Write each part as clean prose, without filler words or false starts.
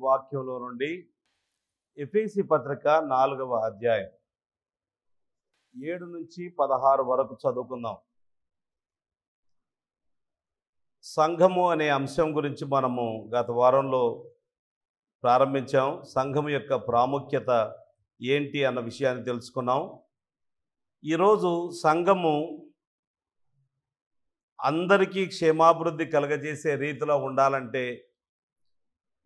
వాక్యంలో నుండి ఎఫెసీ పత్రిక 4వ అధ్యాయం 7 నుంచి 16 వరకు చదువుకుందాం. సంఘము అనే అంశం గురించి మనము గత వారంలో ప్రారంభించాం. సంఘము యొక్క ప్రాముఖ్యత ఏంటి అన్న విషయాన్ని తెలుసుకున్నాం. ఈరోజు సంఘము అందరికీ క్షేమాభివృద్ధి కలగజేసే రీతిలో ఉండాలంటే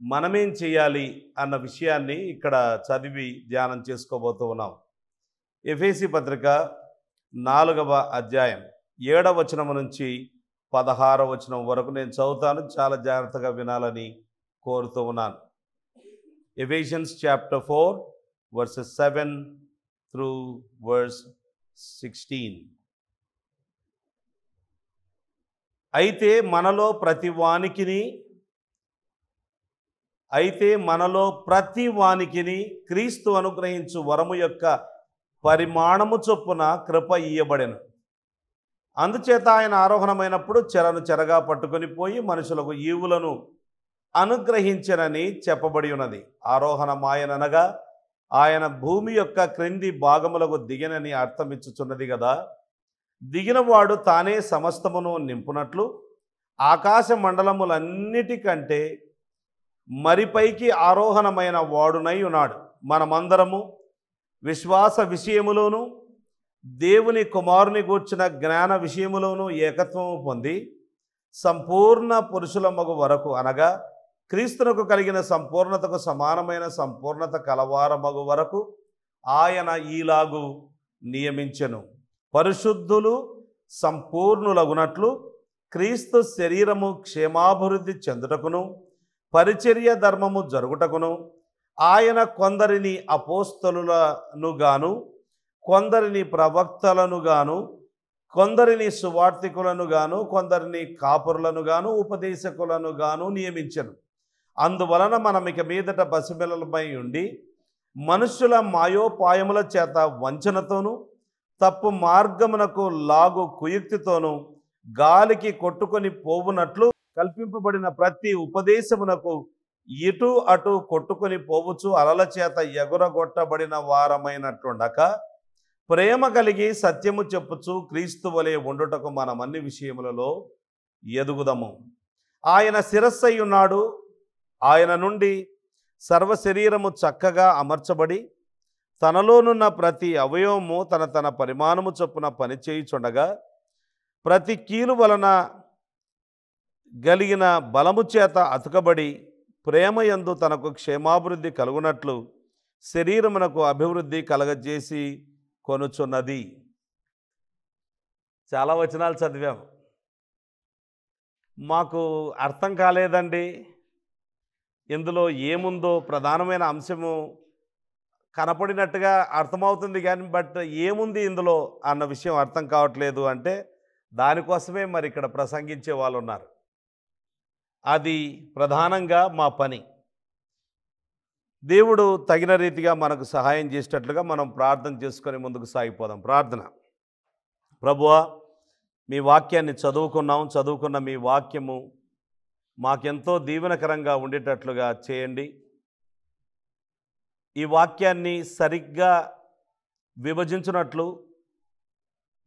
మనమేం చేయాలి అన్న విషయాన్ని ఇక్కడ చదివి ధ్యానం చేసుకోబోతూ ఉన్నాం. ఎఫెసీ పత్రిక 4వ అధ్యాయం 7వ వచనం నుంచి 16వ వచనం వరకు నేను చదువుతాను. చాలా జాగ్రత్తగా వినాలని కోరుతూ ఉన్నాను. Ephesians chapter 4 verses 7 through verse 16. అయితే మనలో ప్రతి వానికిని క్రీస్తు అనుగ్రహించు వరము యొక్క పరిమాణము చొప్పున కృప ఇయ్యబడెను. అందుచేత ఆయన ఆరోహణమైనప్పుడు చెరను చెరగా పట్టుకొని పోయి మనుషులకు ఈవులను అనుగ్రహించనని చెప్పబడి ఉన్నది. ఆరోహణమాయననగా ఆయన భూమి యొక్క క్రింది భాగములకు దిగినని అర్థమిచ్చుచున్నది కదా. దిగినవాడు తానే సమస్తమును నింపునట్లు ఆకాశ మండలములన్నిటికంటే మరి పైకి ఆరోహణమైన వాడునై ఉన్నాడు. మనమందరము విశ్వాస విషయములోను దేవుని కుమారుని గూర్చిన జ్ఞాన విషయములోను ఏకత్వము పొంది సంపూర్ణ పురుషుల మగు వరకు, అనగా క్రీస్తునకు కలిగిన సంపూర్ణతకు సమానమైన సంపూర్ణత కలవారమగు వరకు ఆయన ఈలాగు నియమించెను. పరిశుద్ధులు సంపూర్ణులగునట్లు క్రీస్తు శరీరము క్షేమాభివృద్ధి చెందుటకును పరిచర్య ధర్మము జరుగుటకును ఆయన కొందరిని అపోస్తలులను గాను, కొందరిని ప్రవక్తలను గాను, కొందరిని సువార్తికులను గాను, కొందరిని కాపురులను గాను, ఉపదేశకులను గాను నియమించెను. అందువలన మనం ఇక మీదట పసిపిల్లలపై ఉండి మనుష్యుల మాయోపాయముల చేత వంచనతోనూ తప్పు మార్గమునకు లాగు కుయుక్తితోనూ గాలికి కొట్టుకొని పోవునట్లు కల్పింపబడిన ప్రతి ఉపదేశమునకు ఇటు అటు కొట్టుకొని పోవచ్చు అలల చేత ఎగురగొట్టబడిన వారమైనట్లుండక ప్రేమ కలిగి సత్యము చెప్పుచు క్రీస్తు వలె ఉండుటకు మనం అన్ని విషయములలో ఎదుగుదము. ఆయన శిరస్సై ఉన్నాడు. ఆయన నుండి సర్వశరీరము చక్కగా అమర్చబడి తనలోనున్న ప్రతి అవయవము తన పరిమాణము చొప్పున పనిచేయుచుండగా ప్రతి కీలు వలన కలిగిన బలము చేత అతుకబడి ప్రేమయందు తనకు క్షేమాభివృద్ధి కలుగునట్లు శరీరమునకు అభివృద్ధి కలగజేసి కొనుచున్నది. చాలా వచనాలు చదివాము. మాకు అర్థం కాలేదండి, ఇందులో ఏముందో ప్రధానమైన అంశము కనపడినట్టుగా అర్థమవుతుంది కానీ బట్ ఏముంది ఇందులో అన్న విషయం అర్థం కావట్లేదు అంటే దానికోసమే మరి ఇక్కడ ప్రసంగించే వాళ్ళు ఉన్నారు. అది ప్రధానంగా మా పని. దేవుడు తగిన రీతిగా మనకు సహాయం చేసేటట్లుగా మనం ప్రార్థన చేసుకొని ముందుకు సాగిపోదాం. ప్రార్థన. ప్రభువా, మీ వాక్యాన్ని చదువుకున్న మీ వాక్యము మాకెంతో దీవెనకరంగా ఉండేటట్లుగా చేయండి. ఈ వాక్యాన్ని సరిగ్గా విభజించినట్లు,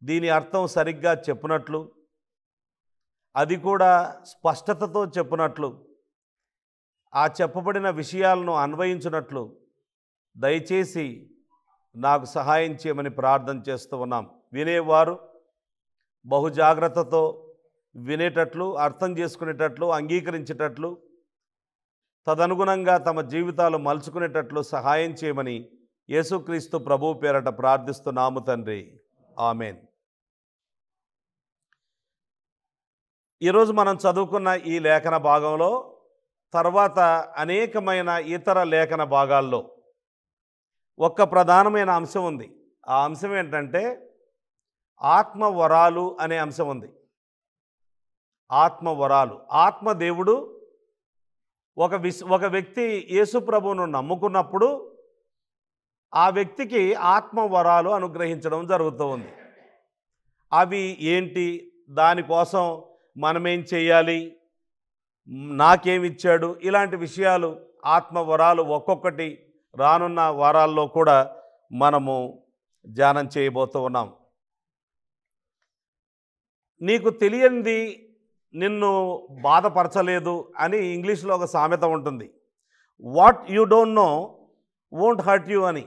దీని అర్థం సరిగ్గా చెప్పినట్లు, అది కూడా స్పష్టతతో చెప్పినట్లు, ఆ చెప్పబడిన విషయాలను అన్వయించినట్లు దయచేసి నాకు సహాయం చేయమని ప్రార్థన చేస్తూ ఉన్నాం. వినేవారు బహుజాగ్రత్తతో వినేటట్లు, అర్థం చేసుకునేటట్లు, అంగీకరించేటట్లు, తదనుగుణంగా తమ జీవితాలు మలుచుకునేటట్లు సహాయం చేయమని యేసుక్రీస్తు ప్రభువు పేరట ప్రార్థిస్తున్నాము తండ్రి. ఆమెన్. ఈరోజు మనం చదువుకున్న ఈ లేఖన భాగంలో తర్వాత అనేకమైన ఇతర లేఖన భాగాల్లో ఒక ప్రధానమైన అంశం ఉంది. ఆ అంశం ఏంటంటే ఆత్మవరాలు అనే అంశం ఉంది. ఆత్మవరాలు. ఆత్మదేవుడు ఒక వ్యక్తి యేసు ప్రభువును నమ్ముకున్నప్పుడు ఆ వ్యక్తికి ఆత్మవరాలు అనుగ్రహించడం జరుగుతూ ఉంది. అవి ఏంటి, దానికోసం మనమేం చేయాలి, నాకేమిచ్చాడు, ఇలాంటి విషయాలు ఆత్మవరాలు ఒక్కొక్కటి రానున్న వారాల్లో కూడా మనము ధ్యానం చేయబోతూ ఉన్నాం. నీకు తెలియంది నిన్ను బాధపరచలేదు అని ఇంగ్లీష్లో ఒక సామెత ఉంటుంది. What you don't know won't hurt you అని.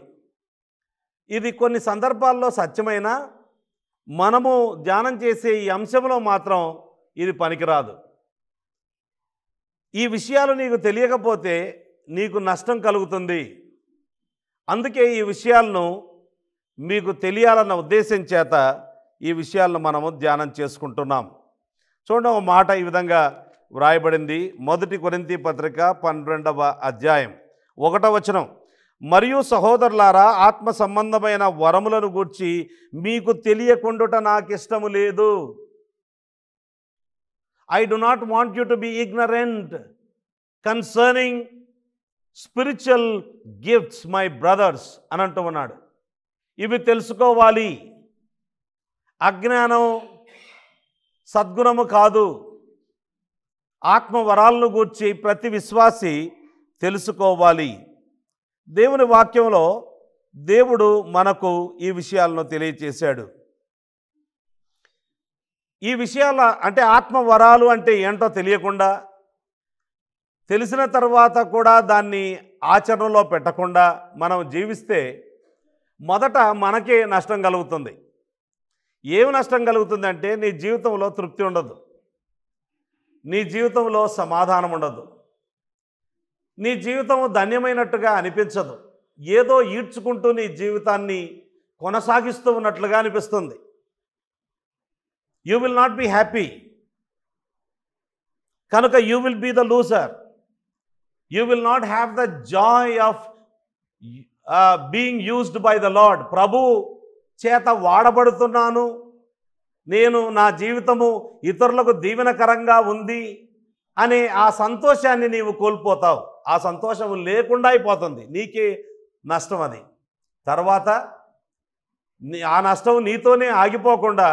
ఇది కొన్ని సందర్భాల్లో సత్యమైన మనము ధ్యానం చేసే ఈ అంశంలో మాత్రం ఇది పనికిరాదు. ఈ విషయాలు నీకు తెలియకపోతే నీకు నష్టం కలుగుతుంది. అందుకే ఈ విషయాలను మీకు తెలియాలన్న ఉద్దేశం చేత ఈ విషయాలను మనము ధ్యానం చేసుకుంటున్నాం. చూడండి, ఒక మాట ఈ విధంగా వ్రాయబడింది. 1 కొరింథీ పత్రిక 12వ అధ్యాయం 1వ వచనం. మరియు సహోదరులారా, ఆత్మ సంబంధమైన వరములను గూర్చి మీకు తెలియకుండుట నాకు ఇష్టము లేదు. I do not want you to be ignorant concerning spiritual gifts, my brothers అని అంటూ ఉన్నాడు. ఇవి తెలుసుకోవాలి. అజ్ఞానం సద్గుణము కాదు. ఆత్మవరాలను గూర్చి ప్రతి విశ్వాసి తెలుసుకోవాలి. దేవుని వాక్యంలో దేవుడు మనకు ఈ విషయాలను తెలియచేశాడు. ఈ విషయాల అంటే ఆత్మవరాలు అంటే ఏంటో తెలియకుండా, తెలిసిన తర్వాత కూడా దాన్ని ఆచరణలో పెట్టకుండా మనం జీవిస్తే మొదట మనకే నష్టం కలుగుతుంది. ఏమి నష్టం కలుగుతుందంటే నీ జీవితంలో తృప్తి ఉండదు, నీ జీవితంలో సమాధానం ఉండదు, నీ జీవితం ధన్యమైనట్టుగా అనిపించదు. ఏదో ఈడ్చుకుంటూ నీ జీవితాన్ని కొనసాగిస్తూ ఉన్నట్లుగా అనిపిస్తుంది. You will not be happy. కనుక you will be the loser. You will not have the joy of being used by the lord. ప్రభు చేత వాడబడుతున్నాను, నేను నా జీవితము ఇతరులకు దీవెనకరంగా ఉంది అనే ఆ సంతోషాన్ని నీవు కోల్పోతావు. ఆ సంతోషము లేకుండా అయిపోతుంది, నీకే నష్టం అది. తర్వాత ఆ నష్టం నీతోనే ఆగిపోకుండా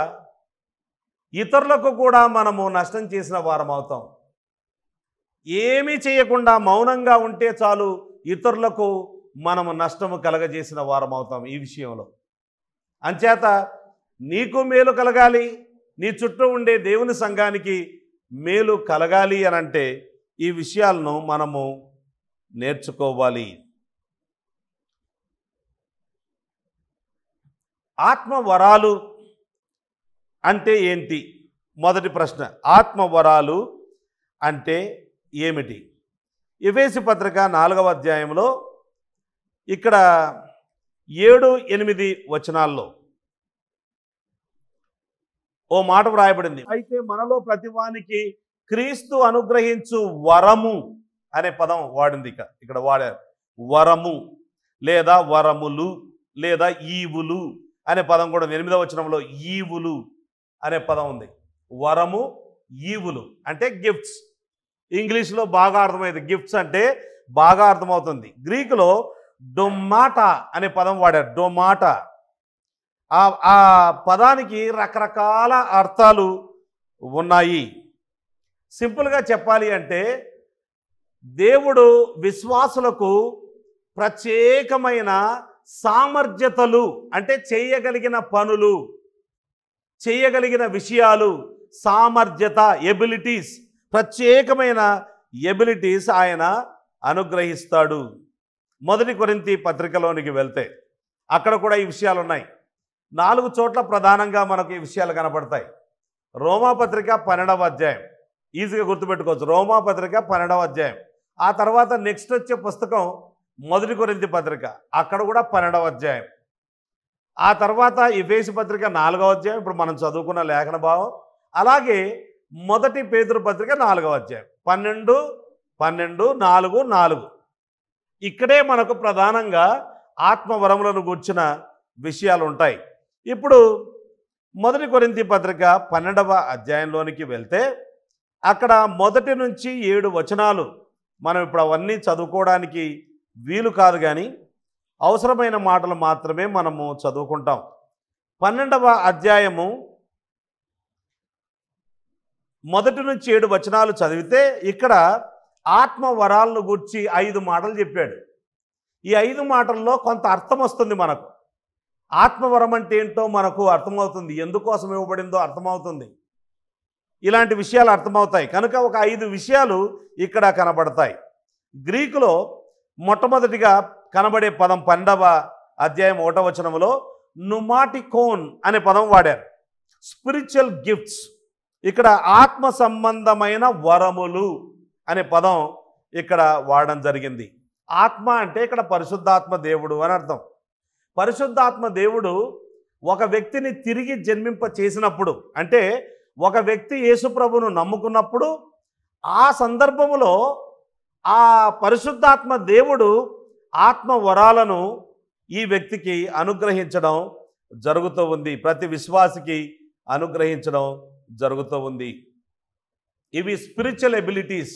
ఇతరులకు కూడా మనము నష్టం చేసిన వారం అవుతాం. ఏమీ చేయకుండా మౌనంగా ఉంటే చాలు, ఇతరులకు మనము నష్టము కలగజేసిన వారం అవుతాం ఈ విషయంలో. అంచేత నీకు మేలు కలగాలి, నీ చుట్టూ ఉండే దేవుని సంఘానికి మేలు కలగాలి అని అంటే ఈ విషయాలను మనము నేర్చుకోవాలి. ఆత్మవరాలు అంటే ఏంటి? మొదటి ప్రశ్న, ఆత్మవరాలు అంటే ఏమిటి? ఎఫెసీ పత్రిక 4వ అధ్యాయంలో ఇక్కడ 7-8 వచనాల్లో ఓ మాట వ్రాయబడింది. అయితే మనలో ప్రతివానికి క్రీస్తు అనుగ్రహించు వరము అనే పదం వాడింది. ఇక్కడ వాడారు. వరము లేదా వరములు లేదా ఈవులు అనే పదం కూడా 8వ వచనంలో ఈవులు అనే పదం ఉంది. వరము, ఈవులు అంటే గిఫ్ట్స్. ఇంగ్లీష్లో బాగా అర్థమైంది, గిఫ్ట్స్ అంటే బాగా అర్థమవుతుంది. గ్రీకులో డొమాటా అనే పదం వాడారు. డొమాటా ఆ పదానికి రకరకాల అర్థాలు ఉన్నాయి. సింపుల్గా చెప్పాలి అంటే దేవుడు విశ్వాసులకు ప్రత్యేకమైన సామర్థ్యతలు అంటే చేయగలిగిన పనులు, చేయగలిగిన విషయాలు, సామర్థ్యత, ఎబిలిటీస్, ప్రత్యేకమైన ఎబిలిటీస్ ఆయన అనుగ్రహిస్తాడు. 1 కొరింథీ పత్రికలోనికి వెళ్తే అక్కడ కూడా ఈ విషయాలు ఉన్నాయి. 4 చోట్ల ప్రధానంగా మనకు ఈ విషయాలు కనపడతాయి. రోమాపత్రిక 12వ అధ్యాయం, ఈజీగా గుర్తుపెట్టుకోవచ్చు. రోమాపత్రిక 12వ అధ్యాయం. ఆ తర్వాత నెక్స్ట్ వచ్చే పుస్తకం 1 కొరింథీ పత్రిక, అక్కడ కూడా 12వ అధ్యాయం. ఆ తర్వాత ఎఫెసీ పత్రిక 4వ అధ్యాయం, ఇప్పుడు మనం చదువుకున్న లేఖన భావం. అలాగే 1 పేతురు పత్రిక 4వ అధ్యాయం, 12, 12, 4, 4. ఇక్కడే మనకు ప్రధానంగా ఆత్మవరములను గూర్చిన విషయాలు ఉంటాయి. ఇప్పుడు 1 కొరింథీ పత్రిక 12వ అధ్యాయంలోనికి వెళ్తే అక్కడ 1 నుంచి 7 వచనాలు మనం ఇప్పుడు అవన్నీ చదువుకోవడానికి వీలు కాదు, కానీ అవసరమైన మాటలు మాత్రమే మనము చదువుకుంటాం. 12వ అధ్యాయము 1 నుంచి 7 వచనాలు చదివితే ఇక్కడ ఆత్మ వరాలను గూర్చి 5 మాటలు చెప్పాడు. ఈ 5 మాటల్లో కొంత అర్థం వస్తుంది మనకు. ఆత్మవరం అంటే ఏంటో మనకు అర్థమవుతుంది, ఎందుకోసం ఇవ్వబడిందో అర్థమవుతుంది, ఇలాంటి విషయాలు అర్థమవుతాయి. కనుక ఒక 5 విషయాలు ఇక్కడ కనబడతాయి. గ్రీకులో మొట్టమొదటిగా కనబడే పదం 12వ అధ్యాయం 1వ వచనంలో నుమాటికోన్ అనే పదం వాడారు. స్పిరిచువల్ గిఫ్ట్స్, ఇక్కడ ఆత్మ సంబంధమైన వరములు అనే పదం ఇక్కడ వాడడం జరిగింది. ఆత్మ అంటే ఇక్కడ పరిశుద్ధాత్మ దేవుడు అని అర్థం. పరిశుద్ధాత్మ దేవుడు ఒక వ్యక్తిని తిరిగి జన్మింప చేసినప్పుడు, అంటే ఒక వ్యక్తి యేసుప్రభును నమ్ముకున్నప్పుడు ఆ సందర్భంలో ఆ పరిశుద్ధాత్మ దేవుడు ఆత్మ వరాలను ఈ వ్యక్తికి అనుగ్రహించడం జరుగుతూ ఉంది. ప్రతి విశ్వాసికి అనుగ్రహించడం జరుగుతూ ఉంది. ఇవి స్పిరిచువల్ ఎబిలిటీస్,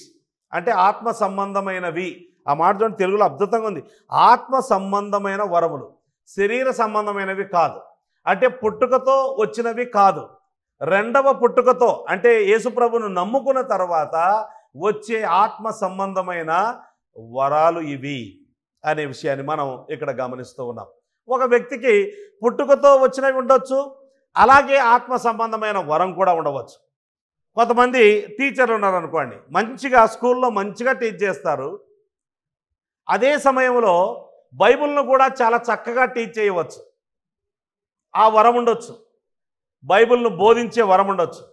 అంటే ఆత్మ సంబంధమైనవి. ఆ మాట చూడండి, తెలుగులో అద్భుతంగా ఉంది. ఆత్మ సంబంధమైన వరములు, శరీర సంబంధమైనవి కాదు, అంటే పుట్టుకతో వచ్చినవి కాదు. రెండవ పుట్టుకతో, అంటే యేసుప్రభును నమ్ముకున్న తర్వాత వచ్చే ఆత్మ సంబంధమైన వరాలు ఇవి అనే విషయాన్ని మనం ఇక్కడ గమనిస్తూ ఉన్నాం. ఒక వ్యక్తికి పుట్టుకతో వచ్చినవి ఉండొచ్చు, అలాగే ఆత్మ సంబంధమైన వరం కూడా ఉండవచ్చు. కొంతమంది టీచర్లు ఉన్నారనుకోండి, మంచిగా స్కూల్లో మంచిగా టీచ్ చేస్తారు, అదే సమయంలో బైబిల్ను కూడా చాలా చక్కగా టీచ్ చేయవచ్చు. ఆ వరం ఉండొచ్చు, బైబిల్ను బోధించే వరం ఉండొచ్చు.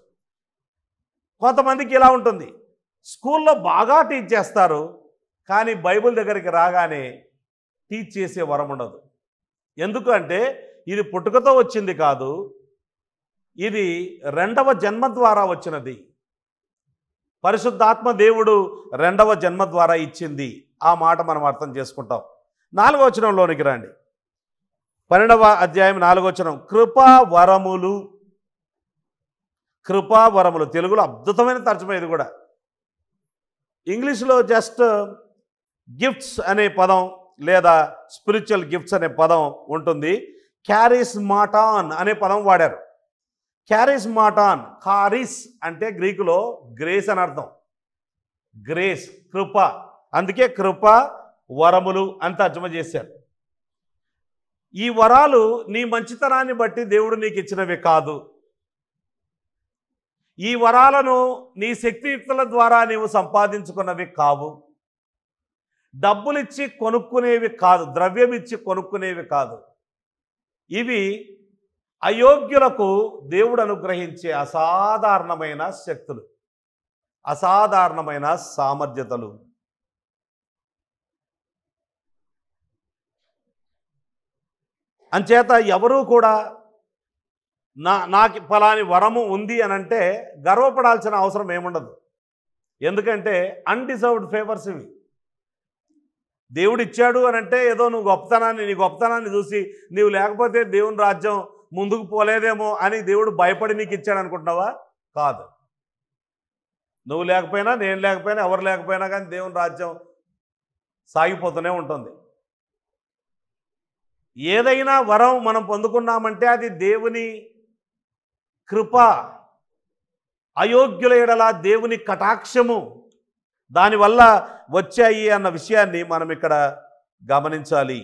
కొంతమందికి ఇలా ఉంటుంది, స్కూల్లో బాగా టీచ్ చేస్తారు, కానీ బైబిల్ దగ్గరికి రాగానే టీచ్ చేసే వరం ఉండదు. ఎందుకు అంటే ఇది పుట్టుకతో వచ్చింది కాదు, ఇది రెండవ జన్మ ద్వారా వచ్చినది. పరిశుద్ధాత్మ దేవుడు రెండవ జన్మ ద్వారా ఇచ్చింది. ఆ మాట మనం అర్థం చేసుకుంటాం. 4వ వచనంలోనికి రండి. 12వ అధ్యాయం 4వ వచనం, కృపావరములు. కృపావరములు తెలుగులో అద్భుతమైన తర్జుమా ఇది కూడా. ఇంగ్లీష్లో జస్ట్ గిఫ్ట్స్ అనే పదం లేదా స్పిరిచువల్ గిఫ్ట్స్ అనే పదం ఉంటుంది. క్యారిస్మాటాన్ అనే పదం వాడారు. క్యారిస్మాటాన్, కారిస్ అంటే గ్రీకులో గ్రేస్ అని అర్థం. గ్రేస్, కృప, అందుకే కృప వరములు అని తర్జుమా చేశారు. ఈ వరాలు నీ మంచితనాన్ని బట్టి దేవుడు నీకు ఇచ్చినవి కాదు. ఈ వరాలను నీ శక్తియుక్తుల ద్వారా నీవు సంపాదించుకున్నవి కావు. డబ్బులిచ్చి కొనుక్కునేవి కాదు, ద్రవ్యం ఇచ్చి కొనుక్కునేవి కాదు. ఇవి అయోగ్యులకు దేవుడు అనుగ్రహించే అసాధారణమైన శక్తులు, అసాధారణమైన సామర్థ్యతలు. అంచేత ఎవరూ కూడా నాకు ఫలాని వరము ఉంది అని అంటే గర్వపడాల్సిన అవసరం ఏముండదు. ఎందుకంటే అన్డిజర్వ్డ్ ఫేవర్స్ ఇవి. దేవుడు ఇచ్చాడు అని అంటే ఏదో నీ గొప్పతనాన్ని చూసి నీవు లేకపోతే దేవుని రాజ్యం ముందుకు పోలేదేమో అని దేవుడు భయపడి నీకు ఇచ్చాడు అనుకుంటున్నావా? కాదు. నువ్వు లేకపోయినా, నేను లేకపోయినా, ఎవరు లేకపోయినా కానీ దేవుని రాజ్యం సాగిపోతూనే ఉంటుంది. ఏదైనా వరం మనం పొందుకున్నామంటే అది దేవుని కృప, అయోగ్యుల ఎడల దేవుని కటాక్షము, దానివల్ల వచ్చాయి అన్న విషయాన్ని మనం ఇక్కడ గమనించాలి.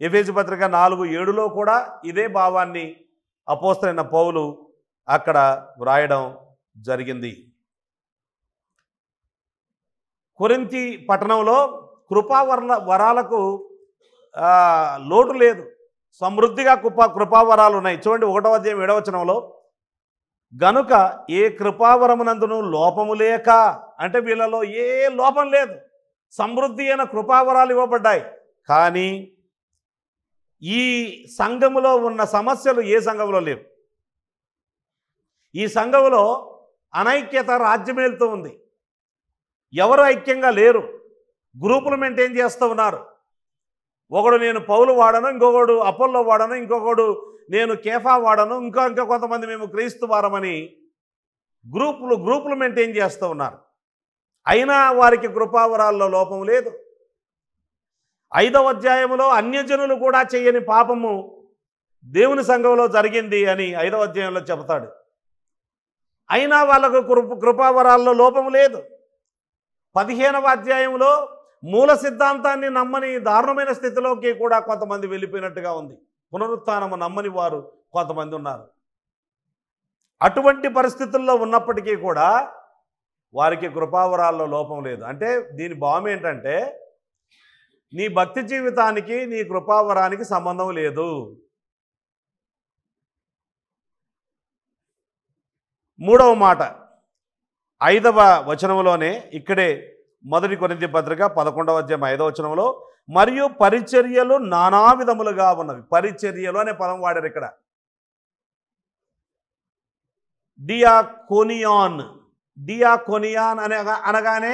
ఎఫెసీ పత్రిక 4:7లో కూడా ఇదే భావాన్ని అపోస్తలుడైన పౌలు అక్కడ వ్రాయడం జరిగింది. కొరింథీ పట్టణంలో వరాలకు లోటు లేదు, సమృద్ధిగా కృపావరాలు ఉన్నాయి. చూడండి 1వ అధ్యాయం 7వ వచనంలో, గనుక ఏ కృపావరమునందును లోపము లేక, అంటే వీళ్ళలో ఏ లోపం లేదు, సమృద్ధి అయిన కృపావరాలు ఇవ్వబడ్డాయి. కానీ ఈ సంఘములో ఉన్న సమస్యలు ఏ సంఘంలో లేవు. ఈ సంఘంలో అనైక్యత రాజ్యమేలుతూ ఉంది. ఎవరు ఐక్యంగా లేరు, గ్రూపులు మెయింటైన్ చేస్తూ ఉన్నారు. ఒకడు నేను పౌలు వాడను, ఇంకొకడు అపోల్లో వాడను, ఇంకొకడు నేను కేఫా వాడను, ఇంకా కొంతమంది మేము క్రీస్తు వారమని గ్రూపులు మెయింటైన్ చేస్తూ ఉన్నారు. అయినా వారికి కృపావరాల్లో లోపం లేదు. 5వ అధ్యాయంలో అన్యజనులు కూడా చేయని పాపము దేవుని సంఘంలో జరిగింది అని 5వ అధ్యాయంలో చెబుతాడు. అయినా వాళ్ళకు కృపావరాల్లో లోపం లేదు. 15వ అధ్యాయంలో మూల సిద్ధాంతాన్ని నమ్మని దారుణమైన స్థితిలోకి కూడా కొంతమంది వెళ్ళిపోయినట్టుగా ఉంది. పునరుత్థానము నమ్మని వారు కొంతమంది ఉన్నారు. అటువంటి పరిస్థితుల్లో ఉన్నప్పటికీ కూడా వారికి కృపావరాల్లో లోపం లేదు. అంటే దీని భావం ఏంటంటే నీ భక్తి జీవితానికి నీ కృపావరానికి సంబంధం లేదు. 3వ మాట 5వ వచనంలోనే ఇక్కడే 1 కొరింథీ పత్రిక 11వ అధ్యాయం 5వ వచనంలో మరియు పరిచర్యలు నానా విధములుగా ఉన్నవి. పరిచర్యలు అనే పదం వాడారు ఇక్కడ. డియాకోనియాన్ అనగానే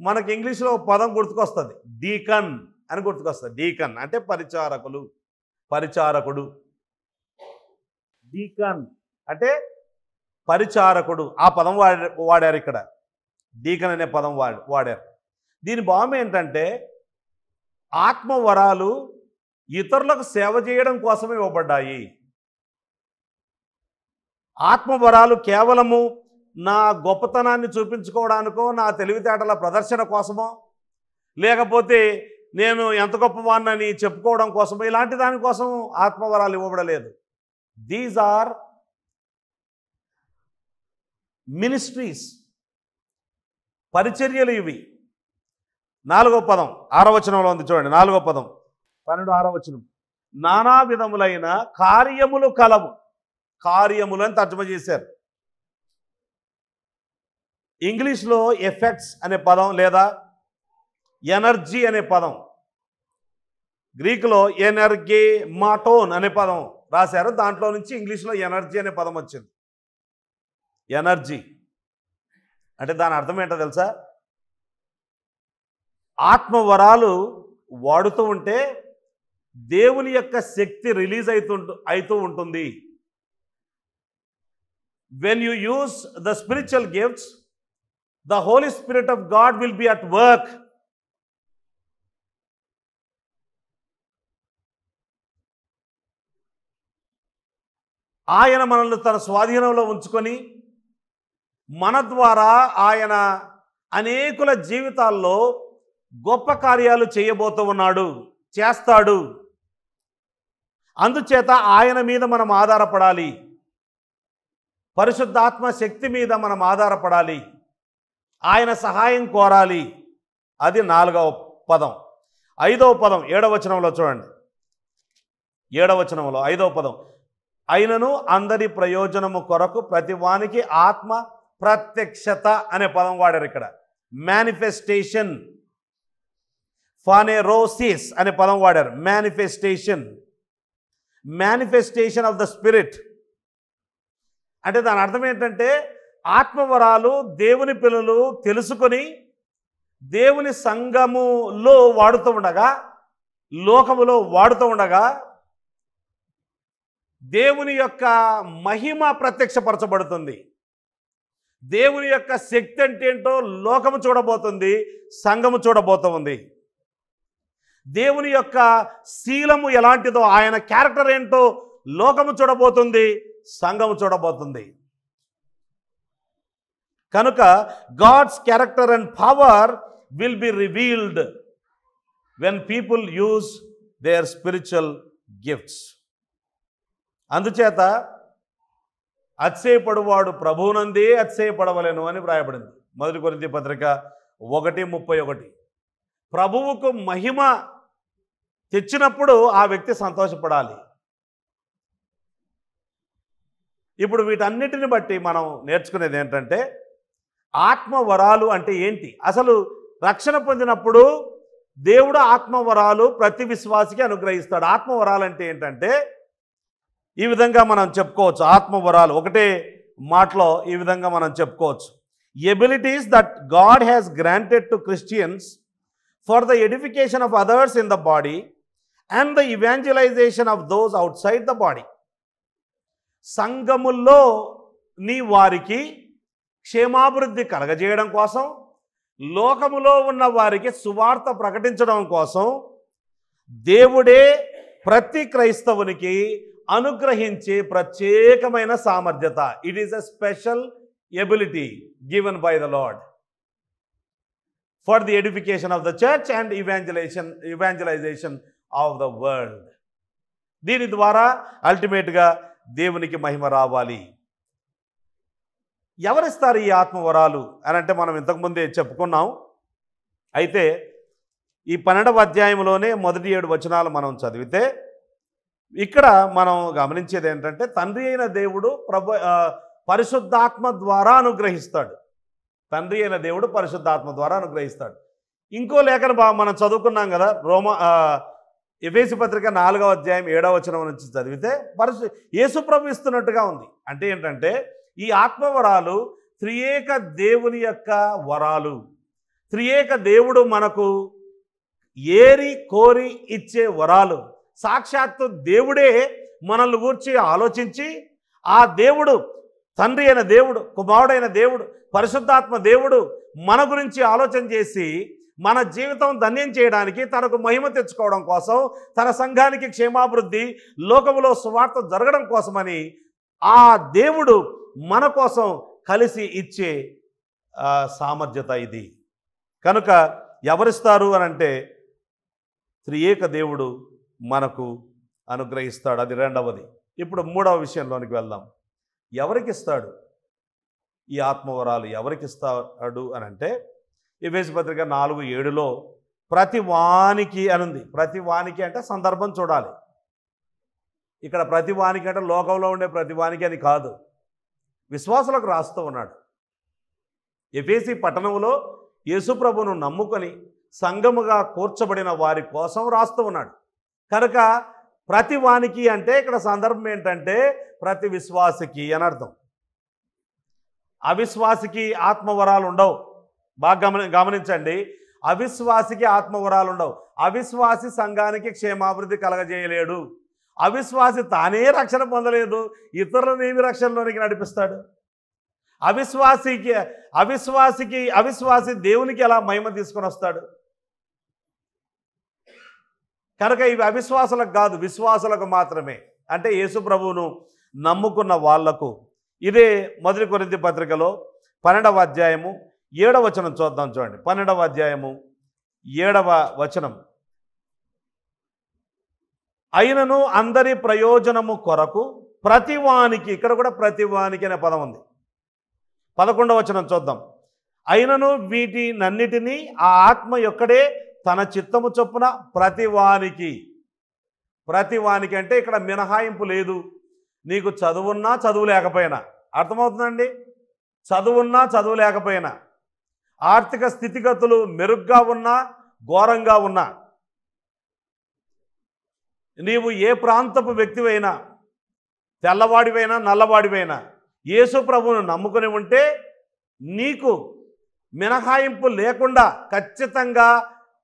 మనకి ఇంగ్లీష్లో పదం గుర్తుకొస్తుంది, డీకన్ అని గుర్తుకొస్తుంది. డీకన్ అంటే పరిచారకుడు. డీకన్ అంటే పరిచారకుడు. ఆ పదం వాడారు ఇక్కడ. డీకన్ అనే పదం వాడారు. దీని భావం ఏంటంటే ఆత్మవరాలు ఇతరులకు సేవ చేయడం కోసమే ఇవ్వబడ్డాయి. ఆత్మవరాలు కేవలము నా గొప్పతనాన్ని చూపించుకోవడానికో, నా తెలివితేటల ప్రదర్శన కోసమో, లేకపోతే నేను ఎంత గొప్పవాడినని చెప్పుకోవడం కోసమో, ఇలాంటి దానికోసం ఆత్మవరాలు ఇవ్వబడలేదు. దీస్ ఆర్ మినిస్ట్రీస్, పరిచర్యలు ఇవి. 4వ పదం 6వ వచనంలో ఉంది చూడండి. 4వ పదం 12 6వ వచనం నానా విధములైన కార్యములు కలవు. కార్యములు అని తర్జుమా చేశారు. ఇంగ్లీష్లో ఎఫెక్ట్స్ అనే పదం లేదా ఎనర్జీ అనే పదం, గ్రీకులో ఎనర్గే మాటోన్ అనే పదం రాశారు. దాంట్లో నుంచి ఇంగ్లీష్లో ఎనర్జీ అనే పదం వచ్చింది. ఎనర్జీ అంటే దాని అర్థం ఏంటో తెలుసా? ఆత్మవరాలు వాడుతూ ఉంటే దేవుని యొక్క శక్తి రిలీజ్ అవుతూ ఉంటుంది. When you use the spiritual gifts, the Holy Spirit of God will be at work. ఆయన మనల్ని తన స్వాధీనంలో ఉంచుకొని మన ద్వారా ఆయన అనేకుల జీవితాల్లో గొప్ప కార్యాలు చేయబోతూ ఉన్నాడు, చేస్తాడు. అందుచేత ఆయన మీద మనం ఆధారపడాలి. పరిశుద్ధాత్మ శక్తి మీద మనం ఆధారపడాలి. ఆయన సహాయం కోరాలి. అది 4వ పదం. 5వ పదం 7వ వచనంలో చూడండి. 7వ వచనంలో 5వ పదం అయినను అందరి ప్రయోజనము కొరకు ప్రతివానికి ఆత్మ ప్రత్యక్షత అనే పదం వాడారు ఇక్కడ. మేనిఫెస్టేషన్, ఫానెరోసిస్ అనే పదం వాడారు. మేనిఫెస్టేషన్ ఆఫ్ ద స్పిరిట్ అంటే దాని అర్థం ఏంటంటే ఆత్మవరాలు దేవుని పిల్లలు తెలుసుకొని దేవుని సంఘములో వాడుతూ ఉండగా, లోకములో వాడుతూ ఉండగా దేవుని యొక్క మహిమ ప్రత్యక్షపరచబడుతుంది. దేవుని యొక్క శక్తి అంటే ఏంటో లోకము చూడబోతుంది, సంఘము చూడబోతుంది. దేవుని యొక్క శీలము ఎలాంటిదో, ఆయన క్యారెక్టర్ ఏంటో లోకము చూడబోతుంది, సంఘము చూడబోతుంది. కనుక God's character and power will be revealed when people use their spiritual gifts. అందుచేత అతిశయపడువాడు ప్రభువునందే అతిశయపడవలెను అని వ్రాయబడింది. 1 కొరింథీ పత్రిక 1:31. ప్రభువుకు మహిమ తెచ్చినప్పుడు ఆ వ్యక్తి సంతోషపడాలి. ఇప్పుడు వీటన్నిటిని బట్టి మనం నేర్చుకునేది ఏంటంటే ఆత్మవరాలు అంటే ఏంటి? అసలు రక్షణ పొందినప్పుడు దేవుడు ఆత్మవరాలు ప్రతి విశ్వాసికి అనుగ్రహిస్తాడు. ఆత్మవరాలు అంటే ఏంటంటే ఈ విధంగా మనం చెప్పుకోవచ్చు. ఆత్మవరాలు ఒకటే మాటలో ఈ విధంగా మనం చెప్పుకోవచ్చు. Abilities that God has granted to Christians for the edification of others in the body and the evangelization of those outside the body. సంఘముల్లో నీ వారికి క్షేమాభివృద్ధి కలగజేయడం కోసం, లోకములో ఉన్న వారికి సువార్త ప్రకటించడం కోసం దేవుడే ప్రతి క్రైస్తవునికి అనుగ్రహించే ప్రత్యేకమైన సామర్థ్యత. It is a special ability given by the lord. For the edification of the church and evangelization of the world. దీని ద్వారా అల్టిమేట్గా దేవునికి మహిమ రావాలి. ఎవరిస్తారు ఈ ఆత్మవరాలు అని అంటే మనం ఇంతకుముందే చెప్పుకున్నాం. అయితే ఈ 12వ అధ్యాయంలోనే మొదటి 7 వచనాలు మనం చదివితే ఇక్కడ మనం గమనించేది ఏంటంటే తండ్రి అయిన దేవుడు పరిశుద్ధాత్మ ద్వారా అనుగ్రహిస్తాడు. తండ్రి అయిన దేవుడు పరిశుద్ధాత్మ ద్వారా అనుగ్రహిస్తాడు. ఇంకో లేఖను మనం చదువుకున్నాం కదా, ఎఫెసీ పత్రిక 4వ అధ్యాయం 7వ వచనం నుంచి చదివితే యేసుప్రభు ఇస్తున్నట్టుగా ఉంది. అంటే ఏంటంటే ఈ ఆత్మవరాలు త్రియేక దేవుని యొక్క వరాలు. త్రియేక దేవుడు మనకు ఏరి కోరి ఇచ్చే వరాలు. సాక్షాత్తు దేవుడే మనల్ని గూర్చి ఆలోచించి ఆ దేవుడు తండ్రి అయిన దేవుడు, కుమారుడైన దేవుడు, పరిశుద్ధాత్మ దేవుడు మన గురించి ఆలోచన చేసి మన జీవితం ధన్యం చేయడానికి, తనకు మహిమ తెచ్చుకోవడం కోసం, తన సంఘానికి క్షేమాభివృద్ధి, లోకములో సువార్త జరగడం కోసమని ఆ దేవుడు మన కోసం కలిసి ఇచ్చే సామర్థ్యత ఇది. కనుక ఎవరిస్తారు అని అంటే త్రియేక దేవుడు మనకు అనుగ్రహిస్తాడు. అది రెండవది. ఇప్పుడు మూడవ విషయంలోనికి వెళ్దాం. ఎవరికి ఇస్తాడు ఈ ఆత్మవరాలు? ఎవరికి ఇస్తాడు అని అంటే ఎఫెసీ పత్రిక 4:7లో ప్రతి వానికి అనుంది. ప్రతి వానికి అంటే సందర్భం చూడాలి. ఇక్కడ ప్రతి వానికి అంటే లోకంలో ఉండే ప్రతి వానికి అని కాదు, విశ్వాసులకు రాస్తూ ఉన్నాడు. ఎఫెసీ పట్టణంలో యేసుప్రభును నమ్ముకొని సంఘముగా కూర్చబడిన వారి కోసం రాస్తూ ఉన్నాడు. కనుక ప్రతి వానికి అంటే ఇక్కడ సందర్భం ఏంటంటే ప్రతి విశ్వాసికి అని అర్థం. అవిశ్వాసికి ఆత్మవరాలు ఉండవు. బాగా గమనించండి, అవిశ్వాసికి ఆత్మవరాలు ఉండవు. అవిశ్వాసి సంఘానికి క్షేమాభివృద్ధి కలగజేయలేడు. అవిశ్వాసి తానే రక్షణ పొందలేదు, ఇతరులను ఏమి రక్షణలోనికి నడిపిస్తాడు? అవిశ్వాసి దేవునికి ఎలా మహిమ తీసుకొని వస్తాడు? కనుక ఇవి అవిశ్వాసులకు కాదు, విశ్వాసులకు మాత్రమే. అంటే యేసు ప్రభువును నమ్ముకున్న వాళ్లకు. ఇదే మొదటి కొరింథీ పత్రికలో 12వ అధ్యాయము 7వ వచనం చూద్దాం. చూడండి, 12వ అధ్యాయము 7వ వచనం. అయినను అందరి ప్రయోజనము కొరకు ప్రతివానికి, ఇక్కడ కూడా ప్రతివానికి అనే పదం ఉంది. 11వ వచనం చూద్దాం. అయినను వీటినన్నిటినీ ఆ ఆత్మ యొక్కడే తన చిత్తము చొప్పున ప్రతివానికి అంటే ఇక్కడ మినహాయింపు లేదు. నీకు చదువున్నా చదువు లేకపోయినా, అర్థమవుతుందండి? చదువున్నా చదువు లేకపోయినా, ఆర్థిక స్థితిగతులు మెరుగ్గా ఉన్నా ఘోరంగా ఉన్నా, నీవు ఏ ప్రాంతపు వ్యక్తివైనా, తెల్లవాడివైనా నల్లవాడివైనా, యేసు ప్రభువును నమ్ముకుని ఉంటే నీకు మినహాయింపు లేకుండా ఖచ్చితంగా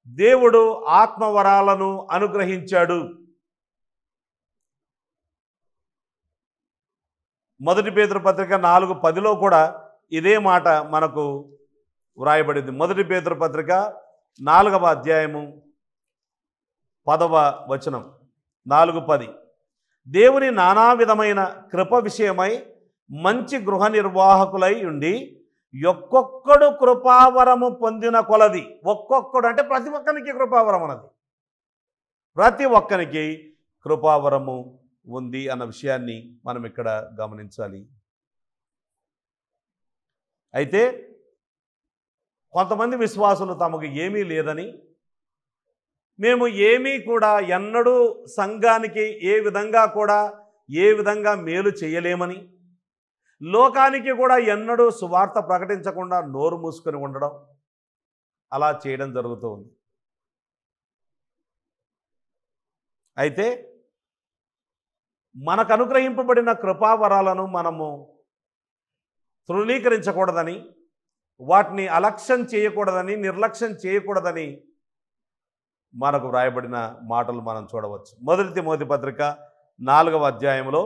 దేవుడు ఆత్మవరాలను అనుగ్రహించాడు. మొదటి పేతురు పత్రిక 4:10లో కూడా ఇదే మాట మనకు వ్రాయబడింది. మొదటి పేతురు పత్రిక 4వ అధ్యాయము 10వ వచనం, 4:10. దేవుని నానా విధమైన కృప విషయమై మంచి గృహ నిర్వాహకులై ఉండి ఒక్కొక్కడు కృపావరము పొందిన కొలది. ఒక్కొక్కడు అంటే ప్రతి ఒక్కరికి కృపావరం అన్నది, ప్రతి ఒక్కరికి కృపావరము ఉంది అన్న విషయాన్ని మనం ఇక్కడ గమనించాలి. అయితే కొంతమంది విశ్వాసులు తమకు ఏమీ లేదని, మేము ఏమీ కూడా ఎన్నడూ సంఘానికి ఏ విధంగా మేలు చేయలేమని, లోకానికి కూడా ఎన్నడూ సువార్త ప్రకటించకుండా నోరు మూసుకొని ఉండడం, అలా చేయడం జరుగుతూ ఉంది. అయితే మనకు అనుగ్రహింపబడిన కృపావరాలను మనము తృణీకరించకూడదని, వాటిని అలక్ష్యం చేయకూడదని, నిర్లక్ష్యం చేయకూడదని మనకు వ్రాయబడిన మాటలు మనం చూడవచ్చు. మొదటి తిమోతి పత్రిక 4వ అధ్యాయంలో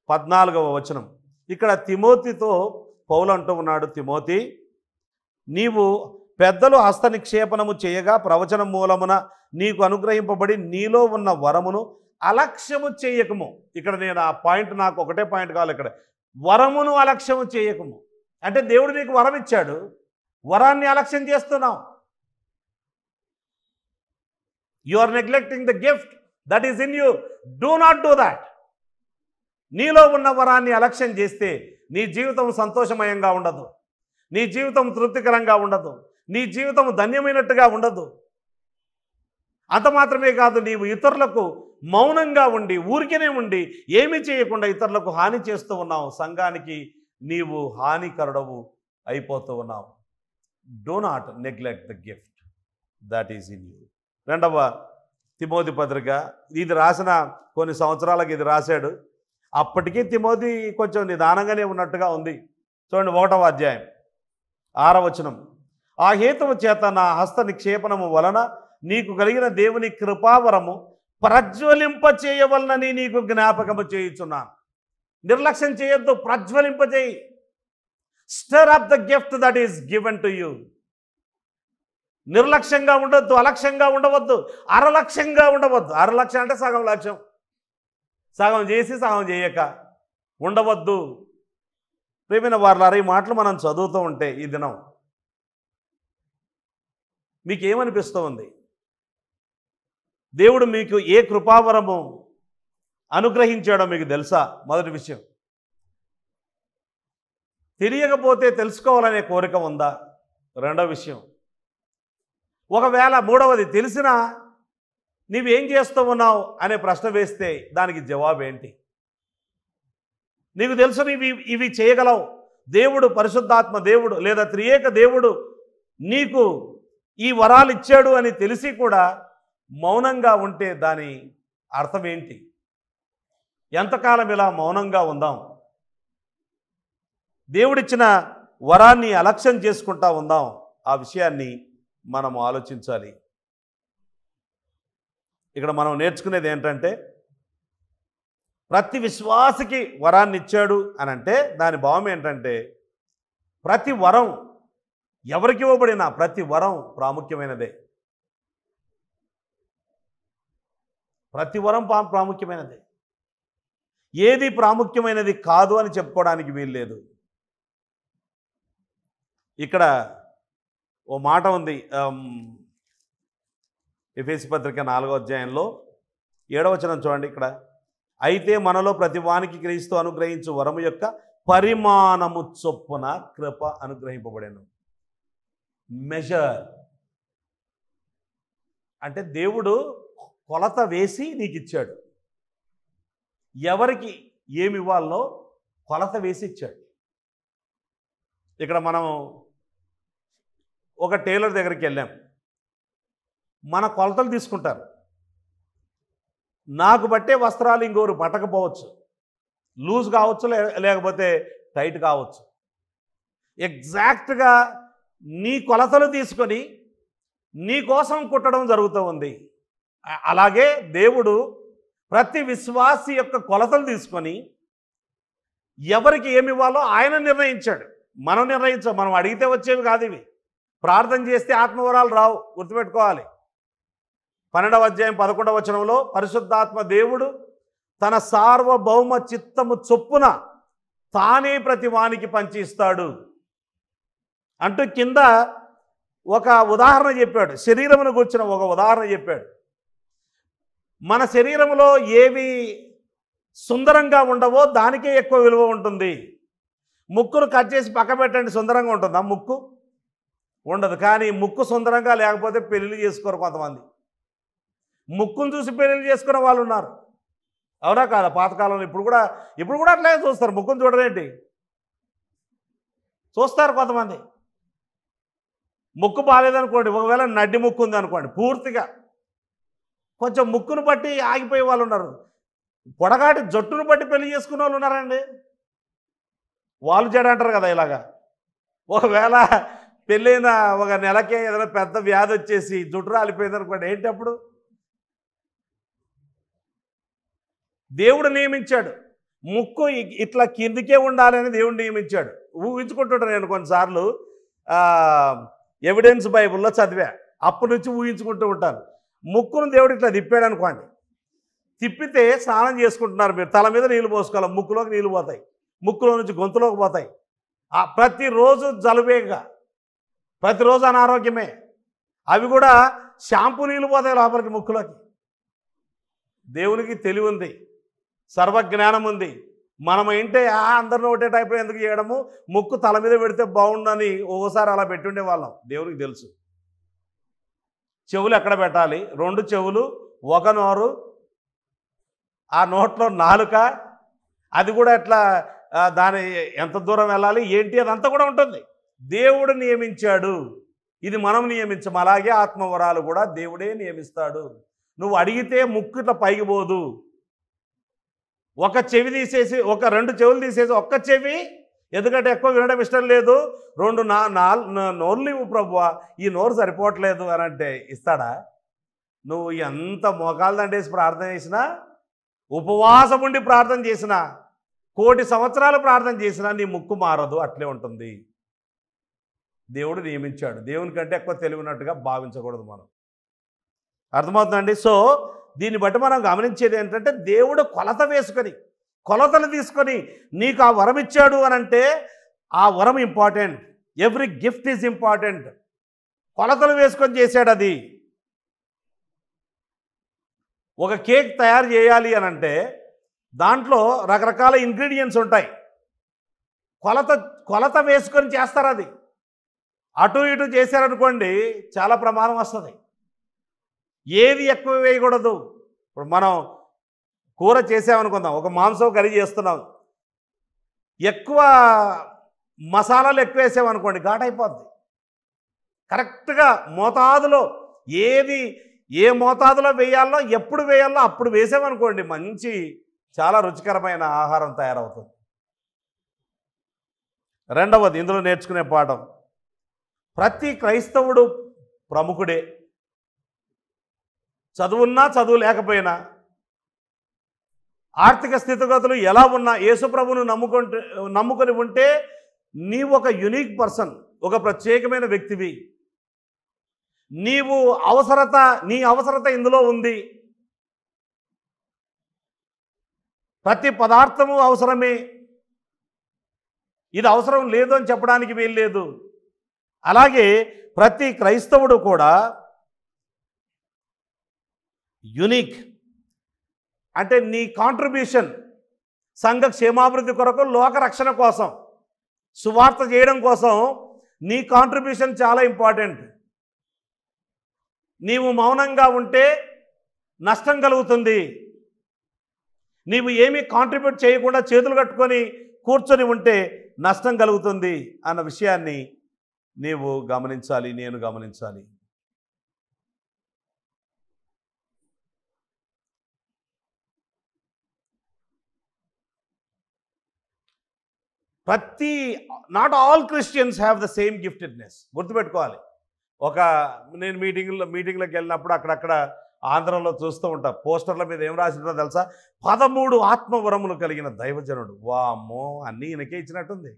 14వ వచనం. ఇక్కడ తిమోతితో పౌలు అంటూ ఉన్నాడు, తిమోతి, నీవు పెద్దలు హస్త నిక్షేపణము చేయగా ప్రవచనం మూలమున నీకు అనుగ్రహింపబడి నీలో ఉన్న వరమును అలక్ష్యము చేయకము. ఇక్కడ నేను ఆ పాయింట్, నాకు ఒకటే పాయింట్ కావాలి ఇక్కడ, వరమును అలక్ష్యము చేయకము. అంటే దేవుడు నీకు వరం ఇచ్చాడు, వరాన్ని అలక్ష్యం చేస్తున్నావు. You are neglecting the gift that is in you. Do not do that. నీలో ఉన్న వరాన్ని అలక్ష్యం చేస్తే నీ జీవితం సంతోషమయంగా ఉండదు, నీ జీవితం తృప్తికరంగా ఉండదు, నీ జీవితం ధన్యమైనట్టుగా ఉండదు. అంత మాత్రమే కాదు, నీవు ఇతరులకు మౌనంగా ఉండి ఊరికనే ఉండి ఏమీ చేయకుండా ఇతరులకు హాని చేస్తూ ఉన్నావు. సంఘానికి నీవు హానికరుడవు అయిపోతూ ఉన్నావు. Do not neglect the gift that is in you. 2వ తిమోతి పత్రిక, ఇది రాసిన కొన్ని సంవత్సరాలకు ఇది రాశాడు. అప్పటికీ తిమోతి కొంచెం నిదానంగానే ఉన్నట్టుగా ఉంది. చూడండి 1వ అధ్యాయం 6వ వచనం. ఆ హేతువు చేత నా హస్త నిక్షేపణము వలన నీకు కలిగిన దేవుని కృపావరము ప్రజ్వలింపచేయవలనని నీకు జ్ఞాపకము చేయుచున్నాను. నిర్లక్ష్యం చేయొద్దు, ప్రజ్వలింపచేయి. Stir up the gift that is given to you. నిర్లక్ష్యంగా ఉండొద్దు, అలక్ష్యంగా ఉండవద్దు, అరలక్ష్యంగా ఉండవద్దు. అరలక్ష్యం అంటే సగం లక్ష్యం, సగం చేసి సగం చేయక ఉండవద్దు. ప్రియమైన వారలారా, ఈ మాటలు మనం చదువుతూ ఉంటే ఈ దినం మీకేమనిపిస్తూ ఉంది? దేవుడు మీకు ఏ కృపావరము అనుగ్రహించాడో మీకు తెలుసా? మొదటి విషయం. తెలియకపోతే తెలుసుకోవాలనే కోరిక ఉందా? రెండవ విషయం. ఒకవేళ మూడవది తెలిసినా నీవేం చేస్తూ ఉన్నావు అనే ప్రశ్న వేస్తే దానికి జవాబు ఏంటి? నీకు తెలుసు ఇవి చేయగలవు, దేవుడు పరిశుద్ధాత్మ దేవుడు లేదా త్రియేక దేవుడు నీకు ఈ వరాలు ఇచ్చాడు అని తెలిసి కూడా మౌనంగా ఉంటే దాని అర్థం ఏంటి? ఎంతకాలం ఇలా మౌనంగా ఉందాం? దేవుడిచ్చిన వరాన్ని అలక్ష్యం చేసుకుంటా ఉందాం? ఆ విషయాన్ని మనం ఆలోచించాలి. ఇక్కడ మనం నేర్చుకునేది ఏంటంటే, ప్రతి విశ్వాసికి వరాన్ని ఇచ్చాడు అని అంటే దాని భావం ఏంటంటే, ప్రతి వరం ఎవరికి ఇవ్వబడినా ప్రతి వరం ప్రాముఖ్యమైనదే. ప్రతి వరం ప్రాముఖ్యమైనదే. ఏది ప్రాముఖ్యమైనది కాదు అని చెప్పుకోవడానికి వీల్లేదు. ఇక్కడ ఓ మాట ఉంది, ఎఫెసీ పత్రిక 4వ అధ్యాయంలో 7వ వచనం చూడండి. ఇక్కడ అయితే మనలో ప్రతి వానికి క్రీస్తు అనుగ్రహించు వరము యొక్క పరిమాణము చొప్పున కృప అనుగ్రహింపబడెను. మెజర్ అంటే దేవుడు కొలత వేసి నీకు ఇచ్చాడు. ఎవరికి ఏమి ఇవ్వాలో కొలత వేసి ఇచ్చాడు. ఇక్కడ మనం ఒక టైలర్ దగ్గరికి వెళ్ళాం, మన కొలతలు తీసుకుంటారు. నాకు బట్టే వస్త్రాలు ఇంకోరు పట్టకపోవచ్చు, లూజ్ కావచ్చు, లేకపోతే టైట్ కావచ్చు. ఎగ్జాక్ట్గా నీ కొలతలు తీసుకొని నీ కోసం కుట్టడం జరుగుతూ ఉంది. అలాగే దేవుడు ప్రతి విశ్వాసి యొక్క కొలతలు తీసుకొని ఎవరికి ఏమి ఇవ్వాలో ఆయన నిర్ణయించాడు. మనం నిర్ణయించాం, మనం అడిగితే వచ్చేవి కాదు ఇవి. ప్రార్థన చేస్తే ఆత్మవరాలు రావు, గుర్తుపెట్టుకోవాలి. 12వ అధ్యాయం 11వ వచనంలో పరిశుద్ధాత్మ దేవుడు తన సార్వభౌమ చిత్తము చొప్పున తానే ప్రతి వానికి పంచి ఇస్తాడు అంటూ కింద ఒక ఉదాహరణ చెప్పాడు. శరీరమును గురించిన ఒక ఉదాహరణ చెప్పాడు. మన శరీరంలో ఏవి సుందరంగా ఉండవో దానికే ఎక్కువ విలువ ఉంటుంది. ముక్కును కట్ చేసి పక్క పెట్టండి, సుందరంగా ఉంటుందా? ముక్కు ఉండదు. కానీ ముక్కు సుందరంగా లేకపోతే పెళ్లి చేసుకోరు కొంతమంది. ముక్కును చూసి పెళ్లి చేసుకునే వాళ్ళు ఉన్నారు, అవునా కాదా? పాతకాలంలో ఇప్పుడు కూడా అట్లాగే చూస్తారు. ముక్కును చూడరేంటి? చూస్తారు కొంతమంది. ముక్కు బాగాలేదనుకోండి, ఒకవేళ నడ్డి ముక్కు ఉంది అనుకోండి, పూర్తిగా కొంచెం ముక్కును బట్టి ఆగిపోయే వాళ్ళు ఉన్నారు. పొడగాటి జట్టును బట్టి పెళ్లి చేసుకునే వాళ్ళు ఉన్నారండి. వాళ్ళు చెడు అంటారు కదా. ఇలాగా ఒకవేళ పెళ్ళైన ఒక నెలకే ఏదైనా పెద్ద వ్యాధి వచ్చేసి జుట్టు రాలిపోయింది అనుకోండి, ఏంటి అప్పుడు? దేవుడు నియమించాడు. ముక్కు ఇట్లా కిందికే ఉండాలని దేవుడు నియమించాడు. ఊహించుకుంటుంటాను నేను కొన్నిసార్లు, ఎవిడెన్స్ బైబుల్లో చదివా, అప్పటి నుంచి ఊహించుకుంటూ ఉంటాను. ముక్కును దేవుడు ఇట్లా తిప్పాడు అనుకోండి, తిప్పితే స్నానం చేసుకుంటున్నారు మీరు, తల మీద నీళ్ళు పోసుకోవాలి, ముక్కులోకి నీళ్ళు పోతాయి, ముక్కులో నుంచి గొంతులోకి పోతాయి. ప్రతిరోజు జలుబేగా, ప్రతిరోజు అనారోగ్యమే. అవి కూడా షాంపూ నీళ్ళు పోతాయి లోపలికి ముక్కులోకి. దేవునికి తెలివి ఉంది, సర్వజ్ఞానం ఉంది. మనం ఏంటే అందరిని ఒకటే టైప్ ఎందుకు చేయడము, ముక్కు తల మీద పెడితే బాగుండని ఓసారి అలా పెట్టుండే వాళ్ళం. దేవునికి తెలుసు చెవులు ఎక్కడ పెట్టాలి, 2 చెవులు, 1 నోరు, ఆ నోట్లో నాలుక, అది కూడా ఎట్లా దాని ఎంత దూరం వెళ్ళాలి ఏంటి అదంతా కూడా ఉంటుంది. దేవుడు నియమించాడు, ఇది మనం నియమించం. అలాగే ఆత్మవరాలు కూడా దేవుడే నియమిస్తాడు. నువ్వు అడిగితే ముక్కు ఇట్లా పైకి పోదు. ఒక చెవి తీసేసి 2 చెవులు తీసేసి ఒక్క చెవి, ఎందుకంటే ఎక్కువ వినడం ఇష్టం లేదు, 2 నోర్లు ఇవ్వు ప్రభువా, ఈ నోరు సరిపోవట్లేదు అని అంటే ఇస్తాడా? నువ్వు ఎంత మోకాలు దండేసి ప్రార్థన చేసినా, ఉపవాసం ఉండి ప్రార్థన చేసినా, 1,000,000 సంవత్సరాలు ప్రార్థన చేసినా నీ ముక్కు మారదు, అట్లే ఉంటుంది. దేవుడు నియమించాడు. దేవుని కంటే ఎక్కువ తెలివినట్టుగా భావించకూడదు మనం. అర్థమవుతుందండి? సో దీన్ని బట్టి మనం గమనించేది ఏంటంటే, దేవుడు కొలత వేసుకొని, కొలతలు తీసుకొని నీకు ఆ వరం ఇచ్చాడు అని అంటే ఆ వరం important. Every gift is important. కొలతలు వేసుకొని చేశాడు. అది ఒక కేక్ తయారు చేయాలి అని అంటే దాంట్లో రకరకాల ఇంగ్రీడియంట్స్ ఉంటాయి. కొలత వేసుకొని చేస్తారు. అది అటు ఇటు చేశారనుకోండి చాలా ప్రమాదం వస్తుంది. ఏది ఎక్కువ వేయకూడదు. ఇప్పుడు మనం కూర చేసామనుకుందాం, ఒక మాంసం కర్రీ చేస్తున్నాం, ఎక్కువ మసాలాలు ఎక్కువ వేసామనుకోండి ఘాట్ అయిపోద్ది. కరెక్ట్గా మోతాదులో ఏ మోతాదులో వేయాలో, ఎప్పుడు వేయాలో అప్పుడు వేసామనుకోండి మంచి చాలా రుచికరమైన ఆహారం తయారవుతుంది. రెండవది ఇందులో నేర్చుకునే పాఠం, ప్రతి క్రైస్తవుడు ప్రముఖుడే. చదువున్నా చదువు లేకపోయినా, ఆర్థిక స్థితిగతులు ఎలా ఉన్నా, యేసుప్రభువును నమ్ముకొని ఉంటే నీవు ఒక యునిక్ పర్సన్, ఒక ప్రత్యేకమైన వ్యక్తివి. నీ అవసరత ఇందులో ఉంది. ప్రతి పదార్థము అవసరమే, ఇది అవసరం లేదు అని చెప్పడానికి వీల్లేదు. అలాగే ప్రతి క్రైస్తవుడు కూడా యునిక్. అంటే నీ కాంట్రిబ్యూషన్ సంఘ క్షేమాభివృద్ధి కొరకు, లోక రక్షణ కోసం, సువార్త చేయడం కోసం నీ కాంట్రిబ్యూషన్ చాలా ఇంపార్టెంట్. నీవు మౌనంగా ఉంటే నష్టం కలుగుతుంది. నీవు ఏమీ కాంట్రిబ్యూట్ చేయకుండా చేతులు కట్టుకొని కూర్చొని ఉంటే నష్టం కలుగుతుంది అన్న విషయాన్ని నీవు గమనించాలి, నేను గమనించాలి. Not all Christians have the same giftedness. గుర్తుపెట్టుకోవాలి. నేను మీటింగ్లోకి వెళ్ళినప్పుడు అక్కడక్కడ ఆంధ్రలో చూస్తూ ఉంటా, పోస్టర్ల మీద ఏం రాసి ఉంటుందో తెలుసా, 13 ఆత్మవరములు కలిగిన దైవజనుడు. వామ్మో, అన్నీ ఈయనకే ఇచ్చినట్టుంది.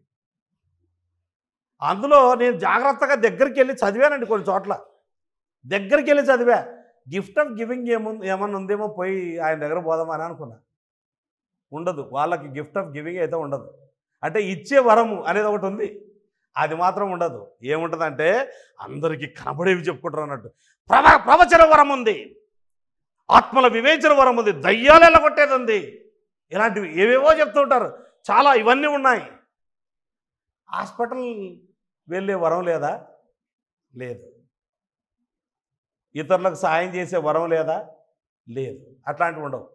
అందులో నేను జాగ్రత్తగా దగ్గరికి వెళ్ళి చదివానండి. కొన్ని చోట్ల దగ్గరికి వెళ్ళి చదివా. గిఫ్ట్ ఆఫ్ గివింగ్ ఏమన్నా ఉందేమో, పోయి ఆయన దగ్గర పోదామా అని అనుకున్నా. ఉండదు, వాళ్ళకి గిఫ్ట్ ఆఫ్ గివింగ్ అయితే ఉండదు. అంటే ఇచ్చే వరము అనేది ఒకటి ఉంది, అది మాత్రం ఉండదు. ఏముంటుందంటే అందరికీ కనబడేవి చెప్పుకుంటారు అన్నట్టు. ప్రవచన వరం ఉంది, ఆత్మల వివేచన వరం ఉంది, దయ్యాలు ఎల్లగొట్టేది ఉంది, ఇలాంటివి ఏవేవో చెప్తుంటారు. చాలా ఇవన్నీ ఉన్నాయి. హాస్పిటల్ వెళ్ళే వరం లేదా? లేదు. ఇతరులకు సాయం చేసే వరం లేదా? లేదు. అట్లాంటివి ఉండవు.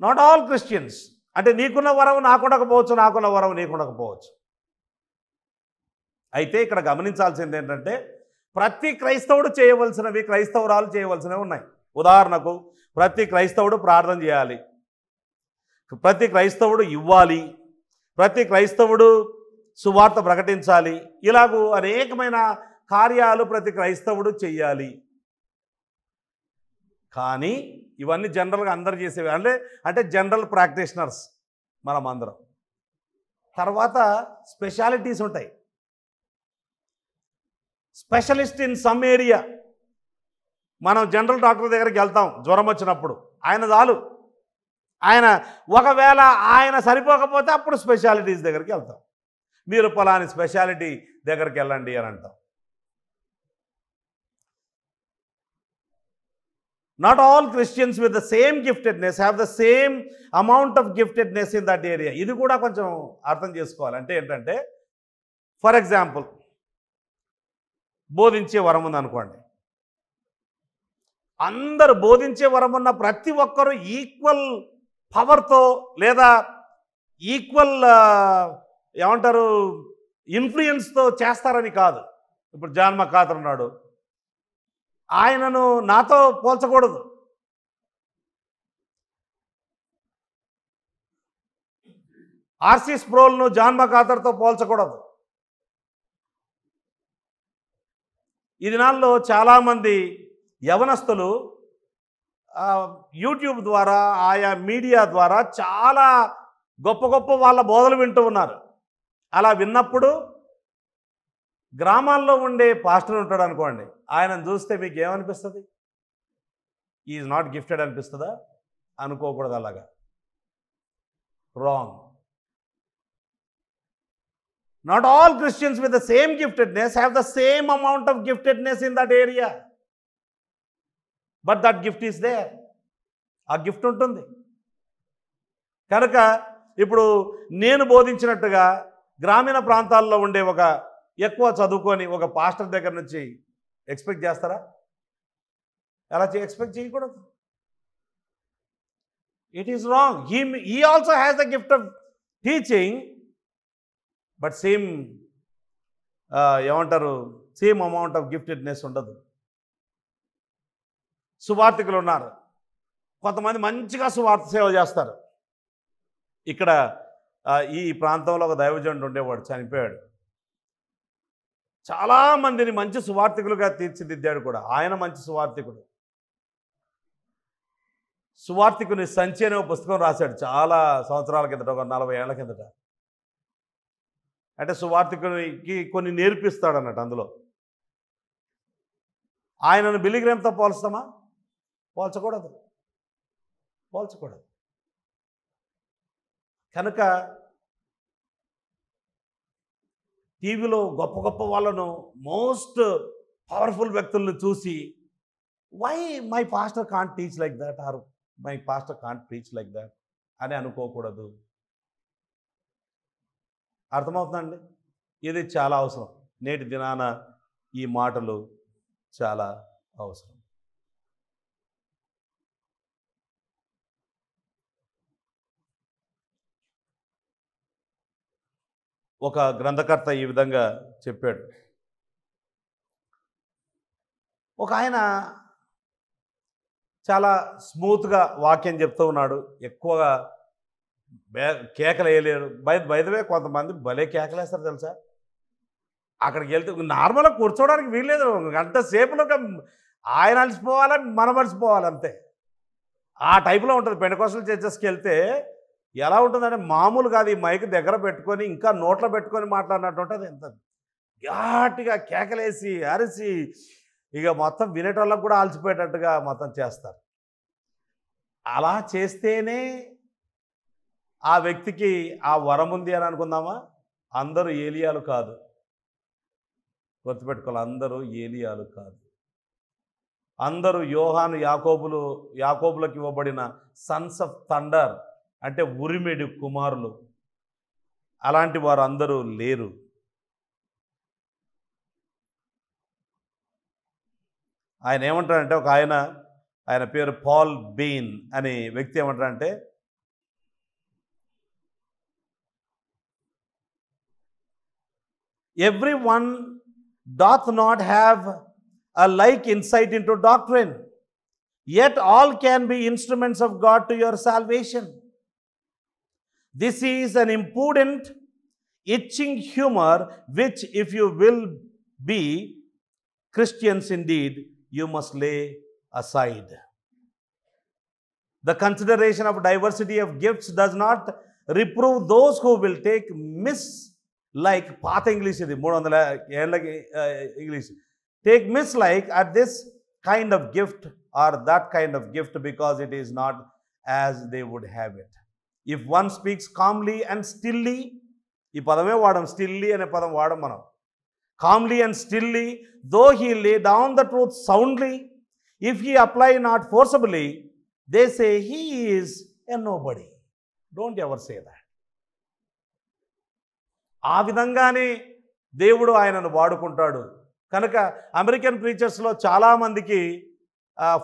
Not all Christians. అంటే నీకున్న వరం నాకు ఉండకపోవచ్చు, నాకున్న వరం నీకు ఉండకపోవచ్చు. అయితే ఇక్కడ గమనించాల్సింది ఏంటంటే, ప్రతి క్రైస్తవుడు చేయవలసినవి, క్రైస్తవురాలు చేయవలసినవి ఉన్నాయి. ఉదాహరణకు ప్రతి క్రైస్తవుడు ప్రార్థన చేయాలి, ప్రతి క్రైస్తవుడు ఇవ్వాలి, ప్రతి క్రైస్తవుడు సువార్త ప్రకటించాలి. ఇలాగూ అనేకమైన కార్యాలు ప్రతి క్రైస్తవుడు చెయ్యాలి. కానీ ఇవన్నీ జనరల్గా అందరు చేసేవి. అంటే జనరల్ ప్రాక్టీషనర్స్ మనం అందరం. తర్వాత స్పెషాలిటీస్ ఉంటాయి. Specialist in some area. మనం జనరల్ డాక్టర్ దగ్గరికి వెళ్తాం జ్వరం వచ్చినప్పుడు, ఆయన చాలు. ఒకవేళ ఆయన సరిపోకపోతే అప్పుడు స్పెషాలిటీస్ దగ్గరికి వెళ్తాం. మీరు పలాని స్పెషాలిటీ దగ్గరికి వెళ్ళండి అని అంటాం. Not all Christians with the same giftedness have the same amount of giftedness in that area. ఇది కూడా కొంచెం అర్థం చేసుకోవాలి. అంటే ఏంటంటే, ఫర్ ఎగ్జాంపుల్, బోధించే వరం ఉందనుకోండి. అందరూ బోధించే వరం ఉన్న ప్రతి ఒక్కరూ ఈక్వల్ పవర్తో లేదా ఈక్వల్ ఏమంటారు ఇన్ఫ్లుయెన్స్తో చేస్తారని కాదు. ఇప్పుడు జాన్ మకాథర్ ఉన్నాడు, ఆయనను నాతో పోల్చకూడదు. RC స్ప్రోల్ను John మకాథర్తో పోల్చకూడదు. ఈ దినాల్లో చాలామంది యవనస్తులు యూట్యూబ్ ద్వారా ఆయా మీడియా ద్వారా చాలా గొప్ప గొప్ప వాళ్ళ బోధలు వింటూ ఉన్నారు. అలా విన్నప్పుడు గ్రామాల్లో ఉండే పాస్టర్ ఉంటాడు అనుకోండి, ఆయనను చూస్తే మీకు ఏమనిపిస్తుంది? ఈజ్ నాట్ గిఫ్టెడ్ అనిపిస్తుందా? అనుకోకూడదు. అలాగా wrong. Not all Christians with the same giftedness have the same amount of giftedness in that area, but that gift is there. ఆ గిఫ్ట్ ఉంటుంది. కనుక ఇప్పుడు నేను బోధించినట్టుగా గ్రామీణ ప్రాంతాల్లో ఉండే ఒక ఎక్కువ చదువుకొని ఒక పాస్టర్ దగ్గర నుంచి ఎక్స్పెక్ట్ చేస్తారా? అలా ఎక్స్పెక్ట్ చేయకూడదు. It is wrong. He also has the gift of teaching, but same ఏమంటారు సేమ్ అమౌంట్ ఆఫ్ గిఫ్టెడ్నెస్ ఉండదు. సువార్థికులు ఉన్నారు, కొంతమంది మంచిగా సువార్త సేవ చేస్తారు. ఇక్కడ ఈ ప్రాంతంలో ఒక దైవజనుడు ఉండేవాడు, చనిపోయాడు. చాలామందిని మంచి సువార్థికులుగా తీర్చిదిద్దాడు కూడా. ఆయన మంచి సువార్థికుడు. సువార్థికుని సంచి అనే ఒక పుస్తకం రాశాడు చాలా సంవత్సరాల కిందట, ఒక 40 ఏళ్ల కిందట. అంటే సువార్థికునికి కొన్ని నేర్పిస్తాడు అన్నట్టు అందులో. ఆయనను బిల్లీ గ్రామ్తో పోల్స్తామా? పోల్చకూడదు. కనుక టీవీలో గొప్ప గొప్ప వాళ్ళను, మోస్ట్ పవర్ఫుల్ వ్యక్తులను చూసి why my pastor can't teach like that or my pastor can't preach like that అని అనుకోకూడదు. అర్థమవుతుందండి? ఇది చాలా అవసరం. నేటి దినాన ఈ మాటలు చాలా అవసరం. ఒక గ్రంథకర్త ఈ విధంగా చెప్పాడు. ఒక ఆయన చాలా స్మూత్గా వాక్యం చెప్తూ ఉన్నాడు, ఎక్కువగా కేకలు వేయలేరు. బై ద వే కొంతమంది భలే కేకలేస్తారు తెలుసా. అక్కడికి వెళ్తే నార్మల్గా కూర్చోవడానికి వీల్లేదు, గంట సేపులో ఆయన అలసిపోవాలి, మనం అలసిపోవాలి అంతే. ఆ టైప్లో ఉంటుంది. పెంటెకోస్టల్ చర్చెస్కి వెళ్తే ఎలా ఉంటుందంటే మామూలు కాదు, ఈ మైక్ దగ్గర పెట్టుకొని ఇంకా నోట్లో పెట్టుకొని మాట్లాడినట్టు ఉంటుంది. ఎంత ఘాటుగా కేకలేసి అరిసి ఇక మొత్తం వినేటోళ్ళకు కూడా ఆల్చిపోయేటట్టుగా మొత్తం చేస్తారు. అలా చేస్తేనే ఆ వ్యక్తికి ఆ వరం ఉంది అని అనుకుందామా? అందరూ ఏలియాలు కాదు, గుర్తుపెట్టుకోవాలి. అందరూ ఏలియాలు కాదు. అందరూ యోహాను యాకోబులకు ఇవ్వబడిన సన్స్ ఆఫ్ థండర్ అంటే ఉరిమెడి కుమారులు. అలాంటి వారు అందరూ లేరు. ఆయన ఏమంటాడంటే, ఒక ఆయన పేరు పాల్ బీన్ అనే వ్యక్తి ఏమంటాడంటే, everyone doth not have a like insight into doctrine, yet all can be instruments of God to your salvation. This is an impudent, itching humor, which if you will be Christians indeed, you must lay aside. The consideration of diversity of gifts does not reprove those who will take like పాత English, ఇది 300 ఏళ్ళకి English. Take mislike at this kind of gift or that kind of gift because it is not as they would have it. If one speaks calmly and stilly, ఈ పదమే వాడడం, స్టిల్లీ అనే పదం వాడడం మనం. calmly and stilly, though he lay down the truth soundly, if he apply not forcibly, they say he is a nobody. Don't ever say that. ఆ విధంగానే దేవుడు ఆయనను వాడుకుంటాడు. కనుక అమెరికన్ ప్రీచర్స్లో చాలామందికి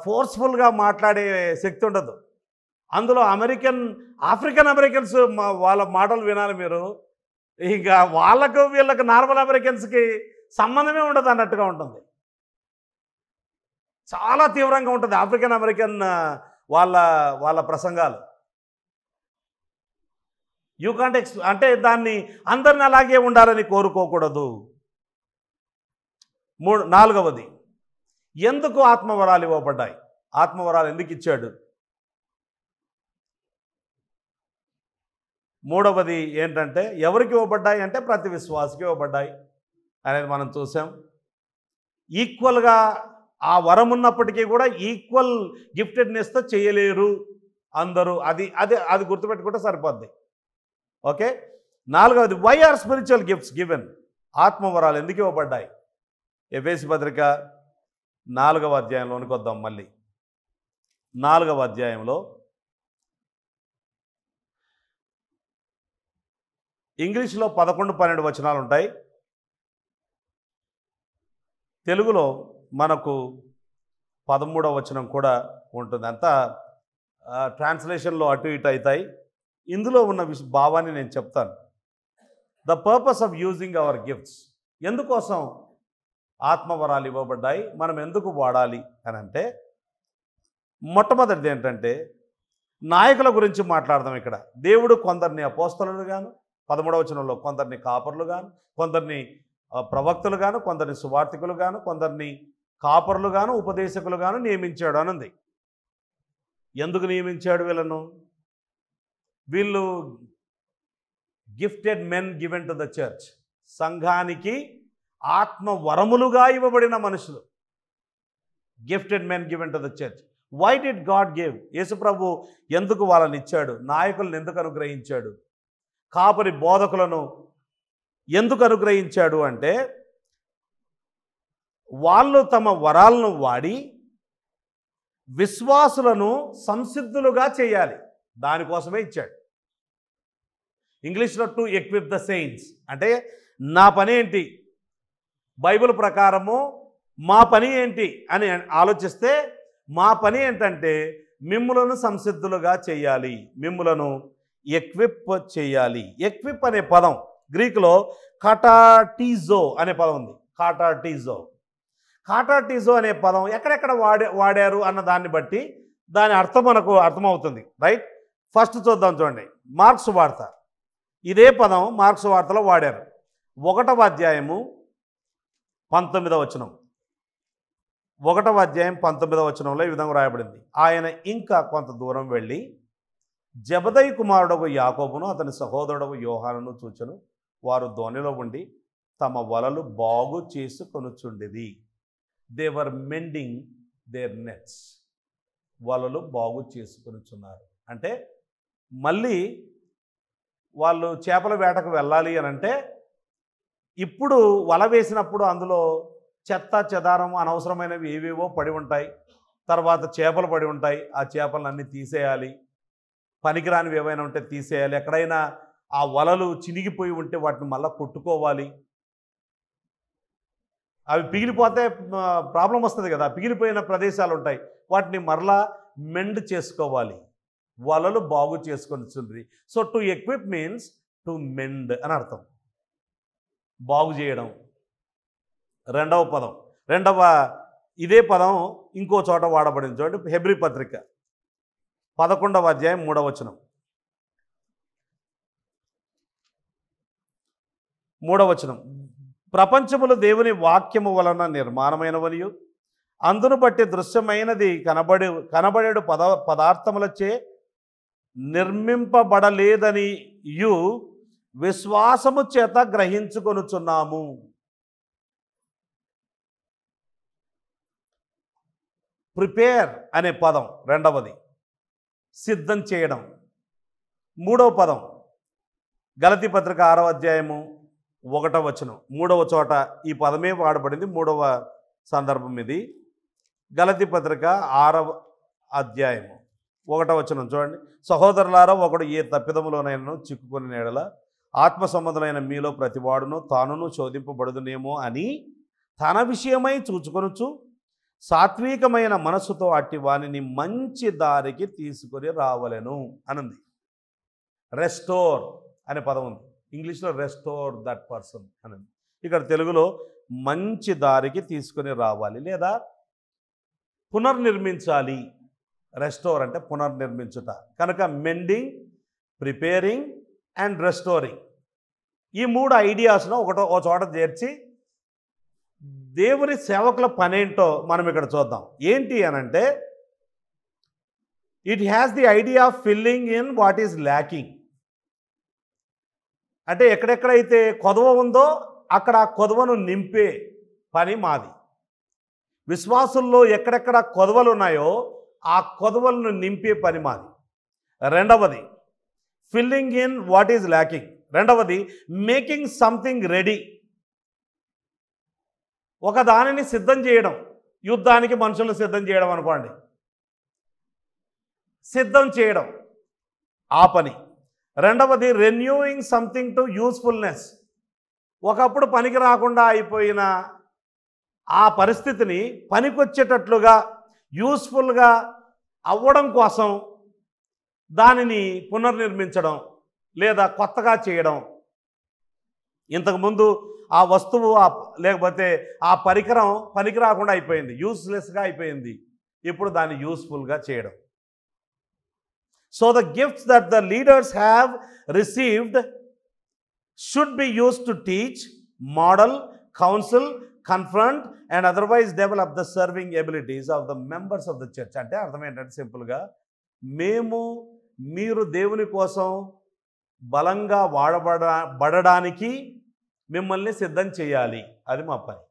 ఫోర్స్ఫుల్గా మాట్లాడే శక్తి ఉండదు. అందులో ఆఫ్రికన్ అమెరికన్స్ వాళ్ళ మాటలు వినాలి మీరు. ఇంకా వాళ్ళకు వీళ్ళకు నార్మల్ అమెరికన్స్కి సంబంధమే ఉండదు అన్నట్టుగా ఉంటుంది. చాలా తీవ్రంగా ఉంటుంది ఆఫ్రికన్ అమెరికన్ వాళ్ళ ప్రసంగాలు. యూ కాంట్ అంటే దాన్ని అందరిని అలాగే ఉండాలని కోరుకోకూడదు. నాలుగవది, ఎందుకు ఆత్మవరాలు ఇవ్వబడ్డాయి? ఆత్మవరాలు ఎందుకు ఇచ్చాడు? మూడవది ఏంటంటే ఎవరికి ఇవ్వబడ్డాయి అంటే ప్రతి విశ్వాసికి ఇవ్వబడ్డాయి అనేది మనం చూసాం. ఈక్వల్గా ఆ వరం ఉన్నప్పటికీ కూడా ఈక్వల్ గిఫ్టెడ్నెస్తో చేయలేరు అందరూ. అది గుర్తుపెట్టుకుంటే సరిపోద్ది. ఓకే. నాలుగవది, why are spiritual gifts given? ఆత్మవరాలు ఎందుకు ఇవ్వబడ్డాయి? ఎఫెసీ పత్రిక 4వ అధ్యాయంలోనికి వద్దాం. మళ్ళీ 4వ అధ్యాయంలో ఇంగ్లీష్లో 11-12 వచనాలు ఉంటాయి. తెలుగులో మనకు 13వ వచనం కూడా ఉంటుంది. అంతా ట్రాన్స్లేషన్లో అటు ఇటు అవుతాయి. ఇందులో ఉన్న భావాన్ని నేను చెప్తాను. The purpose of using hour gifts, ఎందుకోసం ఆత్మవరాలు ఇవ్వబడ్డాయి, మనం ఎందుకు వాడాలి అని అంటే, మొట్టమొదటిది ఏంటంటే నాయకుల గురించి మాట్లాడదాం. ఇక్కడ దేవుడు కొందరిని అపోస్తలులు గాను, 13వ వచనంలో కొందరిని కాపర్లు గాను, కొందరిని ప్రవక్తలు గాను, కొందరిని సువార్తికులు గాను, కొందరిని కాపర్లు గాను, ఉపదేశకులు గాను నియమించాడు అనుంది. ఎందుకు నియమించాడు వీళ్ళను? వీళ్ళు gifted men given to the church, సంఘానికి ఆత్మవరములుగా ఇవ్వబడిన మనుషులు. Gifted men given to the church. Why did God give? యేసుప్రభు ఎందుకు వాళ్ళని ఇచ్చాడు? నాయకులను ఎందుకు అనుగ్రహించాడు? కాపరి బోధకులను ఎందుకు అనుగ్రహించాడు అంటే, వాళ్ళు తమ వరాలను వాడి విశ్వాసులను సంసిద్ధులుగా చేయాలి. దానికోసమే ఇచ్చాడు. ఇంగ్లీష్లో టు ఎక్విప్ ద సెయింట్స్ అంటే, నా పని ఏంటి, బైబిల్ ప్రకారము మా పని ఏంటి అని ఆలోచిస్తే, మా పని ఏంటంటే మిమ్ములను సంసిద్ధులుగా చేయాలి, మిమ్ములను ఎక్విప్ చేయాలి. ఎక్విప్ అనే పదం గ్రీకులో కాటాటీజో అనే పదం ఉంది. కాటాటీజో అనే పదం ఎక్కడెక్కడ వాడారు అన్న దాన్ని బట్టి దాని అర్థం మనకు అర్థమవుతుంది. రైట్. ఫస్ట్ చూద్దాం, చూడండి. మార్క్స్ వార్త, ఇదే పదం మార్క్స్ వార్తలో వాడారు. 1వ అధ్యాయము 19వ వచనం. 1వ అధ్యాయం 19వ వచనంలో ఈ విధంగా రాయబడింది. ఆయన ఇంకా కొంత దూరం వెళ్ళి జెబెదయి కుమారుడగు యాకోబును అతని సహోదరుడగు యోహానును చూచెను. వారు దోణిలో ఉండి తమ వలలు బాగు చేసుకొనుచుండేది. They were mending their nets. వలలు బాగు చేసుకొనుచున్నారు అంటే, మళ్ళీ వాళ్ళు చేపల వేటకు వెళ్ళాలి అని అంటే, ఇప్పుడు వల వేసినప్పుడు అందులో చెత్త చెదారం అనవసరమైనవి ఏవేవో పడి ఉంటాయి. తర్వాత చేపలు పడి ఉంటాయి. ఆ చేపలన్నీ తీసేయాలి. పనికిరానివి ఏవైనా ఉంటే తీసేయాలి. ఎక్కడైనా ఆ వలలు చినిగిపోయి ఉంటే వాటిని మళ్ళీ కొట్టుకోవాలి. అవి పిగిలిపోతే ప్రాబ్లం వస్తుంది కదా. పిగిలిపోయిన ప్రదేశాలు ఉంటాయి, వాటిని మరలా మెండ్ చేసుకోవాలి. వలలు బాగు చేసుకొని. So to equip means to mend అని అర్థం, బాగు చేయడం. రెండవ పదం, ఇదే పదం ఇంకో చోట వాడబడింది. చూడండి, హెబ్రీ పత్రిక 11వ అధ్యాయం 3వ వచనం. 3వ వచనం, ప్రపంచములు దేవుని వాక్యము వలన నిర్మాణమైనవనియు అందును బట్టి దృశ్యమైనది కనబడేడు పదార్థములచే నిర్మింపబడలేదనియు విశ్వాసము చేత గ్రహించుకొనుచున్నాము. ప్రిపేర్ అనే పదం రెండవది, సిద్ధం చేయడం. 3వ పదం గలతీ పత్రిక 6వ అధ్యాయము 1వ వచనం. 3వ చోట ఈ పదమే వాడబడింది. 3వ సందర్భం ఇది. గలతీ పత్రిక 6వ అధ్యాయము 1వ వచనం చూడండి. సహోదరులారా, ఒకడు ఏ తప్పిదములోనైనా చిక్కుకుని ఎడల ఆత్మ సంబంధమైన మీలో ప్రతివాడును తానును శోధింపబడుదునేమో అని తన విషయమై చూచుకొనుచు సాత్వికమైన మనస్సుతో అట్టి వానిని మంచి దారికి తీసుకొని రావలెను అనుంది. రెస్టోర్ అనే పదం ఉంది. ఇంగ్లీష్లో రెస్టోర్ దట్ పర్సన్ అనుంది. ఇక్కడ తెలుగులో మంచి దారికి తీసుకొని రావాలి లేదా పునర్నిర్మించాలి. రెస్టోర్ అంటే పునర్నిర్మించుట. కనుక మెండింగ్, ప్రిపేరింగ్ అండ్ రెస్టోరింగ్ ఈ 3 ఐడియాస్ను ఒక చోట చేర్చి దేవుని సేవకుల పనేంటో మనం ఇక్కడ చూద్దాం. ఏంటి అనంటే it has the idea of filling in what is lacking. అంటే ఎక్కడెక్కడైతే కొదవ ఉందో అక్కడ ఆ కొదవను నింపే పని మాది. విశ్వాసుల్లో ఎక్కడెక్కడ కొదవలు ఉన్నాయో ఆ కొదవలను నింపే పని మాది. రెండవది filling in what is lacking. రెండవది మేకింగ్ సంథింగ్ రెడీ. ఒక దానిని సిద్ధం చేయడం. యుద్ధానికి మనుషులను సిద్ధం చేయడం అనుకోండి, సిద్ధం చేయడం ఆ పని. రెండవది రెన్యూయింగ్ సంథింగ్ టు యూస్ఫుల్నెస్. ఒకప్పుడు పనికి రాకుండా అయిపోయిన ఆ పరిస్థితిని పనికొచ్చేటట్లుగా యూస్ఫుల్గా అవ్వడం కోసం దానిని పునర్నిర్మించడం లేదా కొత్తగా చేయడం. ఇంతకుముందు ఆ వస్తువు లేకపోతే ఆ పరికరం పనికి రాకుండా అయిపోయింది, యూస్లెస్గా అయిపోయింది. ఇప్పుడు దాన్ని యూస్ఫుల్గా చేయడం. So the gifts that the leaders have received should be used to teach, model, council, confront and otherwise develop the serving abilities of the members of the church. అంటే అర్థం ఏంటంటే సింపుల్గా మీరు దేవుని కోసం బలంగా వాడబడడానికి మిమ్మల్ని సిద్ధం చేయాలి. అది మా పని.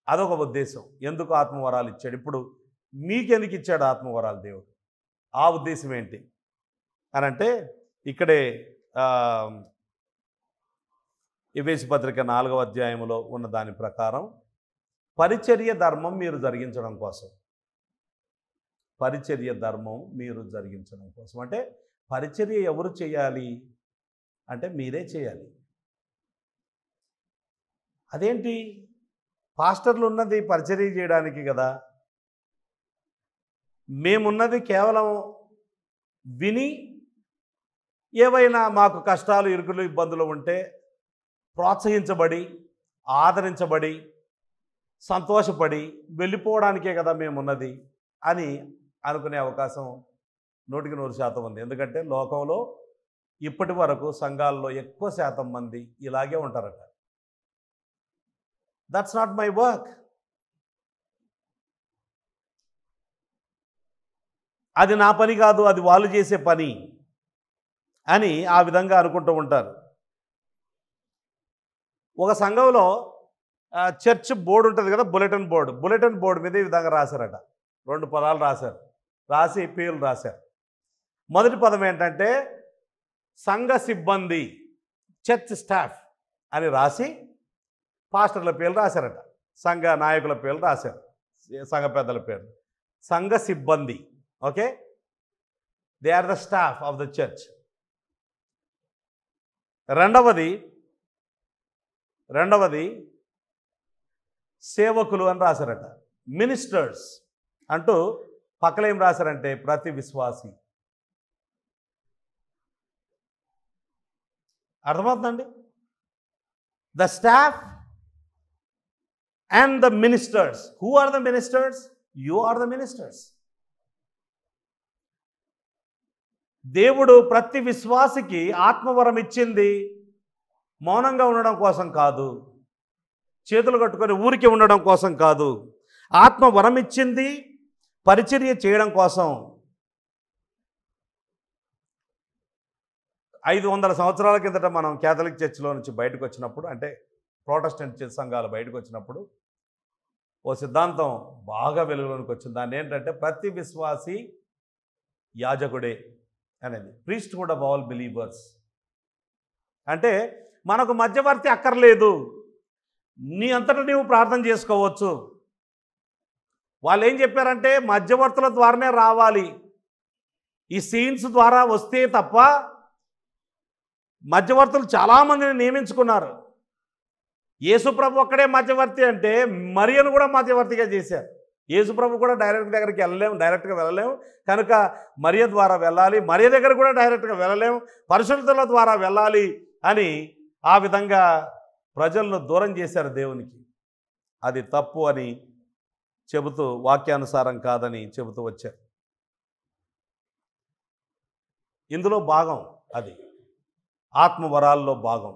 అదొక ఉద్దేశం. ఎందుకు ఆత్మవరాలు ఇచ్చాడు? ఇప్పుడు మీకెందుకు ఇచ్చాడు ఆత్మవరాలు దేవుడు? ఆ ఉద్దేశం ఏంటి అనంటే ఇక్కడే ఎఫెసీ పత్రిక 4వ అధ్యాయంలో ఉన్న దాని ప్రకారం పరిచర్య ధర్మం మీరు జరిగించడం కోసం. పరిచర్య ధర్మం మీరు జరిగించడం కోసం అంటే పరిచర్య ఎవరు చేయాలి అంటే మీరే చేయాలి. అదేంటి? పాస్టర్లు ఉన్నది పరిచర్య చేయడానికి కదా. మేమున్నది కేవలం విని ఏవైనా మాకు కష్టాలు, ఇరుకులు, ఇబ్బందులు ఉంటే ప్రోత్సహించబడి, ఆదరించబడి, సంతోషపడి వెళ్ళిపోవడానికే కదా మేమున్నది అని అనుకునే అవకాశం 100% ఉంది. ఎందుకంటే లోకంలో ఇప్పటి వరకు సంఘాల్లో ఎక్కువ శాతం మంది ఇలాగే ఉంటారట. That's not my work. అది నా పని కాదు, అది వాళ్ళు చేసే పని అని ఆ విధంగా అనుకుంటూ ఉంటారు. ఒక సంఘంలో చర్చ్ బోర్డు ఉంటుంది కదా, బులెటిన్ బోర్డు మీద ఈ విధంగా రాశారట. 2 పదాలు రాశారు. రాసి పేర్లు రాశారు. మొదటి పదం ఏంటంటే సంఘ సిబ్బంది, చర్చ్ స్టాఫ్ అని రాసి పాస్టర్ల పేర్లు రాశారట. సంఘ నాయకుల పేర్లు రాశారు, సంఘ పెద్దల పేర్లు. సంఘ సిబ్బంది, okay, they are the staff of the church. రెండవది సేవకులు అని రాశారట. మినిస్టర్స్ అంటూ పక్కన ఏం రాశారంటే ప్రతి విశ్వాసి. అర్థమవుతుందండి? The staff and the ministers. Who are the ministers? You are the ministers. దేవుడు ప్రతి విశ్వాసికి ఆత్మవరం ఇచ్చింది మౌనంగా ఉండడం కోసం కాదు, చేతులు కట్టుకొని ఊరికి ఉండడం కోసం కాదు. ఆత్మవరం ఇచ్చింది పరిచర్య చేయడం కోసం. 500 సంవత్సరాల కిందట మనం క్యాథలిక్ చర్చిలో నుంచి బయటకు వచ్చినప్పుడు, అంటే ప్రొటెస్టెంట్ సంఘాలు బయటకు వచ్చినప్పుడు ఓ సిద్ధాంతం బాగా వెలుగులోనికి వచ్చింది. దాన్ని ఏంటంటే ప్రతి విశ్వాసి యాజకుడే అనేది. Priesthood of all believers. అంటే మనకు మధ్యవర్తి అక్కర్లేదు, నీ అంతటా నీవు ప్రార్థన చేసుకోవచ్చు. వాళ్ళు ఏం చెప్పారంటే మధ్యవర్తుల ద్వారానే రావాలి, ఈ సీన్స్ ద్వారా వస్తే తప్ప. మధ్యవర్తులు చాలామందిని నియమించుకున్నారు. యేసుప్రభు ఒక్కడే మధ్యవర్తి అంటే మరియను కూడా మధ్యవర్తిగా చేశారు. యేసుప్రభు కూడా డైరెక్ట్గా వెళ్ళలేము కనుక మరియ ద్వారా వెళ్ళాలి, మరియ దగ్గర కూడా డైరెక్ట్గా వెళ్ళలేము, పరిశుద్ధుల ద్వారా వెళ్ళాలి అని ఆ విధంగా ప్రజలను దూరం చేశారు దేవునికి. అది తప్పు అని చెబుతూ, వాక్యానుసారం కాదని చెబుతూ వచ్చారు. ఇందులో భాగం అది, ఆత్మవరాల్లో భాగం.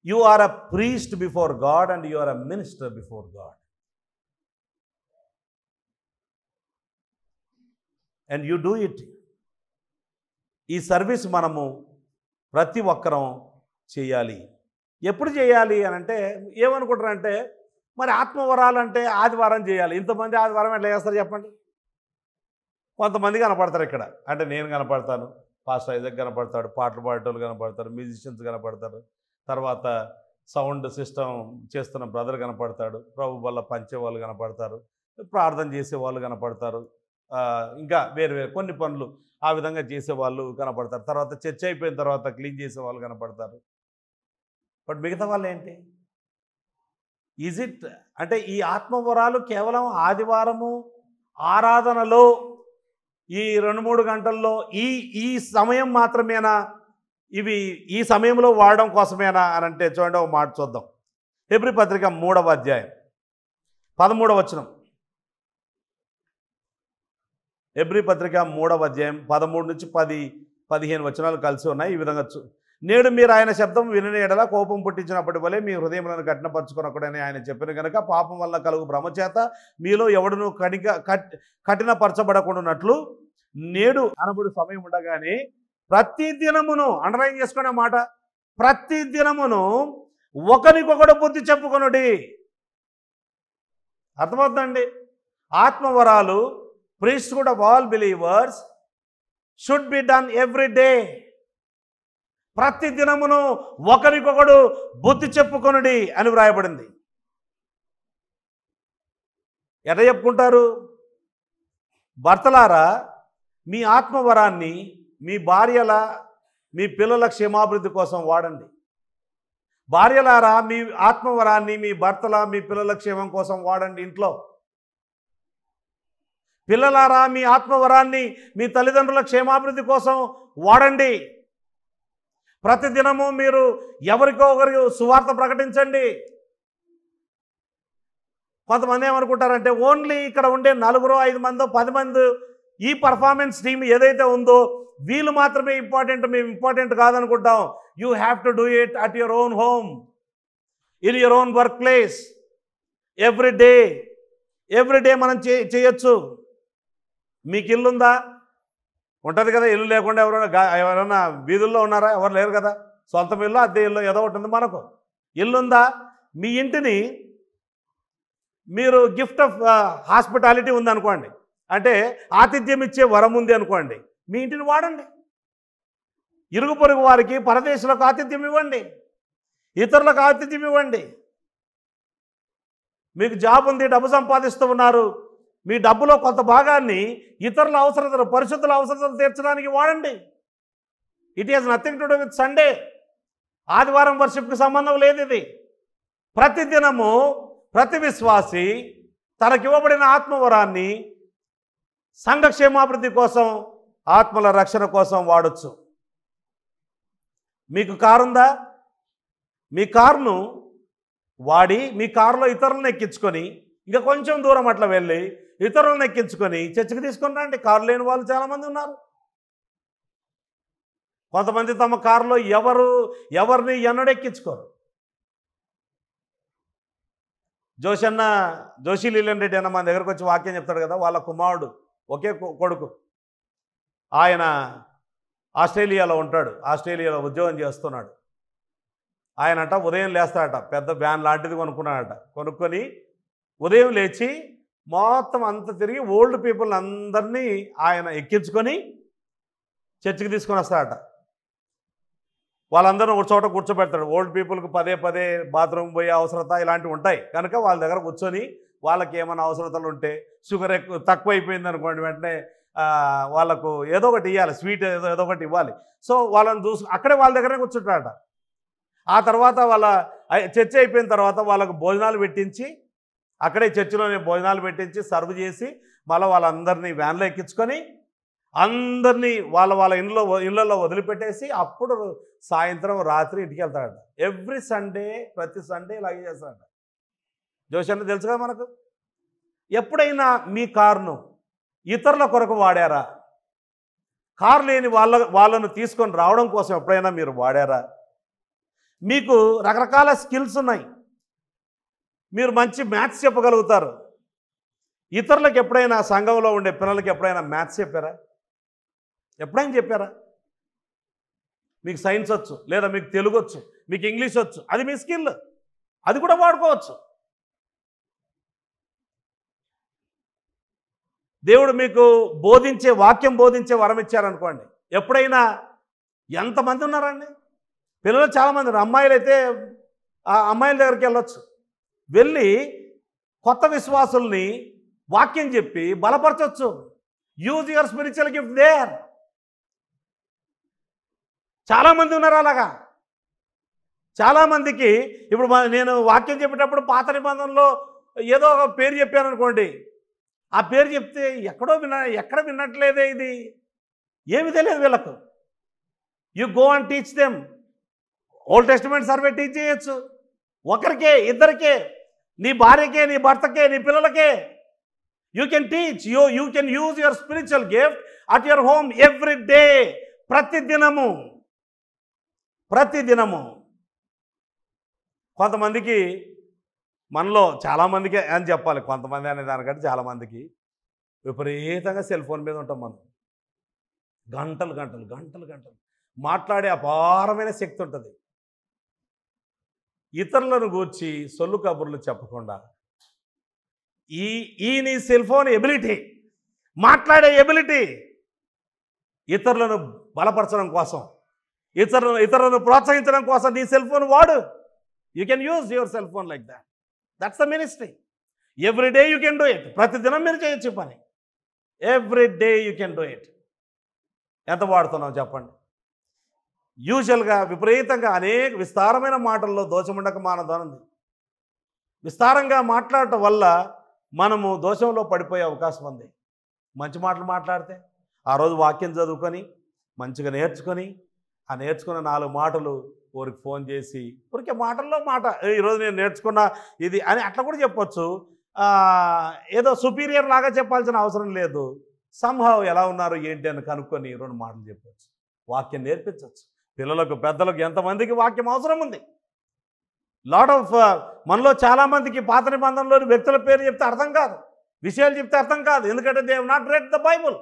You are a priest before God and you are a minister before God and you do it. ఈ సర్వీస్ మనము ప్రతి ఒక్కరం చేయాలి. ఎప్పుడు చేయాలి అని అంటే ఏమనుకుంటారంటే మరి ఆత్మవరాలంటే ఆదివారం చేయాలి. ఇంతమంది ఆదివారం ఎట్లా చేస్తారు చెప్పండి? కొంతమంది కనపడతారు ఇక్కడ, అంటే నేను కనపడతాను, పాస్టర్ ఐజక్ కనపడతాడు, పాటలు పాడేటోళ్ళు కనపడతారు, మ్యూజిషియన్స్ కనపడతారు, తర్వాత సౌండ్ సిస్టమ్ చేస్తున్న బ్రదర్ కనపడతాడు, ప్రభు వల్ల పంచే వాళ్ళు కనపడతారు, ప్రార్థన చేసే వాళ్ళు కనపడతారు, ఇంకా వేరు వేరు కొన్ని పనులు ఆ విధంగా చేసేవాళ్ళు కనపడతారు. తర్వాత చర్చ అయిపోయిన తర్వాత క్లీన్ చేసే వాళ్ళు కనపడతారు. బట్ మిగతా వాళ్ళు ఏంటి? ఈజ్ ఇట్ అంటే ఈ ఆత్మవరాలు కేవలం ఆదివారము ఆరాధనలో ఈ 2-3 గంటల్లో ఈ సమయం మాత్రమేనా? ఇవి ఈ సమయంలో వాడడం కోసమేనా అని అంటే చూడండి, ఒక మాట చూద్దాం. హెబ్రీ పత్రిక 3వ అధ్యాయం 13వ వచనం. హెబ్రీ పత్రిక 3వ అధ్యాయం 13 నుంచి 15 వచనాలు కలిసి ఉన్నాయి. ఈ విధంగా నేడు మీరు ఆయన శబ్దం వినని ఎడల కోపం పుట్టించినప్పటి వలె మీ హృదయములను కఠినపరచుకునకూడని ఆయన చెప్పిన కనుక పాపం వల్ల కలుగు భ్రమ చేత మీలో ఎవడును కఠినపరచబడకుండానట్లు నేడు అనబడు సమయం ఉండగానే ప్రతి దినమును, అండర్లైన్ చేసుకునే మాట, ప్రతి దినమును ఒకరికొకడు బుద్ధి చెప్పుకొనుడి. అర్థమవుతుందండి? ఆత్మవరాలు, priesthood of all believers should be done every day. ప్రతి దినమును ఒకరికొకడు బుద్ధి చెప్పుకొనుడి అని వ్రాయబడింది. ఎట చెప్పుకుంటారు? భర్తలారా మీ ఆత్మవరాన్ని మీ భార్యల, మీ పిల్లల క్షేమాభివృద్ధి కోసం వాడండి. భార్యలారా మీ ఆత్మవరాన్ని మీ భర్తల, మీ పిల్లల క్షేమం కోసం వాడండి ఇంట్లో. పిల్లలారా మీ ఆత్మవరాన్ని మీ తల్లిదండ్రుల క్షేమాభివృద్ధి కోసం వాడండి. ప్రతిదినము మీరు ఎవరికో ఒకరికి సువార్త ప్రకటించండి. కొంతమంది ఏమనుకుంటారంటే ఓన్లీ ఇక్కడ ఉండే 4, 5 మందో 10 మంది ఈ పర్ఫార్మెన్స్ టీమ్ ఏదైతే ఉందో వీళ్ళు మాత్రమే ఇంపార్టెంట్, మేము ఇంపార్టెంట్ కాదనుకుంటాం. You have to do it at your own home, in your own workplace, every day మనం చేయొచ్చు. మీకు ఇల్లు ఉందా? ఉంటుంది కదా. ఇల్లు లేకుండా ఎవరైనా వీధుల్లో ఉన్నారా? ఎవరు లేరు కదా. సొంతం ఇల్లు, అద్దె ఇల్లు ఏదో ఒకటి ఉంది మనకు. ఇల్లుందా? మీ ఇంటిని మీరు గిఫ్ట్ ఆఫ్ హాస్పిటాలిటీ ఉందనుకోండి, అంటే ఆతిథ్యం ఇచ్చే వరం ఉంది అనుకోండి, మీ ఇంటిని వాడండి. ఇరుగు పొరుగు వారికి, పరదేశులకు ఆతిథ్యం ఇవ్వండి, ఇతరులకు ఆతిథ్యం ఇవ్వండి. మీకు జాబ్ ఉంది, డబ్బు సంపాదిస్తూ ఉన్నారు, మీ డబ్బులో కొంత భాగాన్ని ఇతరుల అవసరతలు, పరిశుద్ధుల అవసరతలు తీర్చడానికి వాడండి. It is nothing to do with Sunday. ఆదివారం వర్షిప్కి సంబంధం లేదు ఇది. ప్రతిదినము ప్రతి విశ్వాసి తనకివ్వబడిన ఆత్మవరాన్ని సంఘక్షేమాభివృద్ధి కోసం, ఆత్మల రక్షణ కోసం వాడచ్చు. మీకు కారుందా? మీ కారును వాడి మీ కారులో ఇతరులను ఎక్కించుకొని ఇంకా కొంచెం దూరం అట్లా వెళ్ళి ఇతరులను ఎక్కించుకొని చర్చికి తీసుకొని రండి. కారు లేని వాళ్ళు చాలామంది ఉన్నారు. కొంతమంది తమ కారులో ఎవరిని ఎన్నడెక్కించుకోరు. జోషి లీలన్ రెడ్డి అన్న మన దగ్గరకు వచ్చి వాక్యం చెప్తాడు కదా. వాళ్ళ కుమారుడు, ఒకే కొడుకు, ఆయన ఆస్ట్రేలియాలో ఉంటాడు, ఆస్ట్రేలియాలో ఉద్యోగం చేస్తున్నాడు. ఆయనట ఉదయం లేస్తాడట, పెద్ద వ్యాన్ లాంటిది కొనుక్కొని ఉదయం లేచి మొత్తం అంతా తిరిగి ఓల్డ్ పీపుల్ అందరినీ ఆయన ఎక్కించుకొని చర్చికి తీసుకొని వస్తాడట. వాళ్ళందరూ ఒక చోట కూర్చోబెడతాడు. ఓల్డ్ పీపుల్కి పదే పదే బాత్రూమ్ పోయే అవసరత ఇలాంటివి ఉంటాయి కనుక వాళ్ళ దగ్గర కూర్చొని వాళ్ళకి ఏమైనా అవసరతలు ఉంటే షుగర్ తక్కువ అయిపోయింది అనుకోండి, వెంటనే వాళ్ళకు ఏదో ఒకటి ఇవ్వాలి, స్వీట్ ఏదో ఒకటి ఇవ్వాలి. సో వాళ్ళని అక్కడే వాళ్ళ దగ్గరే కూర్చుంటాడట. ఆ తర్వాత వాళ్ళ చర్చ అయిపోయిన తర్వాత వాళ్ళకు భోజనాలు పెట్టించి, అక్కడే చర్చిలోనే భోజనాలు పెట్టించి సర్వ్ చేసి మళ్ళీ వాళ్ళందరినీ వ్యాన్లో ఎక్కించుకొని అందరినీ వాళ్ళ వాళ్ళ ఇళ్ళల్లో వదిలిపెట్టేసి అప్పుడు సాయంత్రం రాత్రి ఇంటికి వెళ్తాడట. ఎవ్రీ సండే, ప్రతి సండే ఇలాగే చేస్తాడట. జోష్ అంటే తెలుసు కదా మనకు. ఎప్పుడైనా మీ కారును ఇతరుల కొరకు వాడారా? కారు లేని వాళ్ళను తీసుకొని రావడం కోసం ఎప్పుడైనా మీరు వాడారా? మీకు రకరకాల స్కిల్స్ ఉన్నాయి, మీరు మంచి మ్యాథ్స్ చెప్పగలుగుతారు. ఇతరులకు ఎప్పుడైనా, సంఘంలో ఉండే పిల్లలకి ఎప్పుడైనా మ్యాథ్స్ చెప్పారా? ఎప్పుడైనా చెప్పారా? మీకు సైన్స్ వచ్చు, లేదా మీకు తెలుగు వచ్చు, మీకు ఇంగ్లీష్ వచ్చు, అది మీ స్కిల్, అది కూడా వాడుకోవచ్చు. దేవుడు మీకు వాక్యం బోధించే వరం ఇచ్చారనుకోండి. ఎప్పుడైనా ఎంతమంది ఉన్నారండి పిల్లలు? చాలామంది ఉన్నారు. అమ్మాయిలు అయితే ఆ అమ్మాయిల దగ్గరికి వెళ్ళొచ్చు, వెళ్ళి కొత్త విశ్వాసుల్ని వాక్యం చెప్పి బలపరచవచ్చు. Use your spiritual gift there. చాలామంది ఉన్నారు అలాగా. చాలామందికి ఇప్పుడు నేను వాక్యం చెప్పేటప్పుడు పాత నిబంధనలో ఏదో ఒక పేరు చెప్పాను అనుకోండి, ఆ పేరు చెప్తే ఎక్కడ విన్నట్లేదే, ఇది ఏమి తెలియదు వీళ్ళకు. You go and teach them. Old testament survey teach చేయొచ్చు, ఒకరికే, ఇద్దరికే, నీ భార్యకే, నీ భర్తకే, నీ పిల్లలకే. You can teach. You can use your spiritual gift at your home every day. ప్రతిదినము. కొంతమందికి, మనలో చాలామందికి అని చెప్పాలి, కొంతమంది అనే దానికంటే చాలామందికి విపరీతంగా సెల్ ఫోన్ మీద ఉంటాం మనం. గంటలు మాట్లాడే అపారమైన శక్తి ఉంటుంది. ఇతరులను గూర్చి సొల్లు కబుర్లు చెప్పకుండా ఈ నీ సెల్ ఫోన్ ఎబిలిటీ, మాట్లాడే ఎబిలిటీ, ఇతరులను బలపరచడం కోసం, ఇతరులను ప్రోత్సహించడం కోసం నీ సెల్ ఫోన్ వాడు. You can use your cell phone like that. That's the ministry. Every day you can do it. ప్రతిదినం మీరు చేయొచ్చు పని. Every day you can do it. ఎంత వాడుతున్నాం చెప్పండి? యూజువల్గా విపరీతంగా అనేక విస్తారమైన మాటల్లో దోషముండక మానదోనంది. విస్తారంగా మాట్లాడటం వల్ల మనము దోషంలో పడిపోయే అవకాశం ఉంది. మంచి మాటలు మాట్లాడితే, ఆ రోజు వాక్యం చదువుకొని మంచిగా నేర్చుకొని, ఆ నేర్చుకున్న 4 మాటలు ఊరికి ఫోన్ చేసి, ఊరికే మాటల్లో మాట, ఈరోజు నేను నేర్చుకున్న ఇది అని అట్లా కూడా చెప్పొచ్చు. ఏదో సుపీరియర్ లాగా చెప్పాల్సిన అవసరం లేదు. సంహవ్ ఎలా ఉన్నారు ఏంటి అని కనుక్కొని 2 మాటలు చెప్పవచ్చు, వాక్యం నేర్పించవచ్చు. పిల్లలకు, పెద్దలకు, ఎంతమందికి వాక్యం అవసరం ఉంది. మనలో చాలామందికి పాత నిబంధనలోని వ్యక్తుల పేరు చెప్తే అర్థం కాదు, విషయాలు చెప్తే అర్థం కాదు. ఎందుకంటే they have not read the Bible.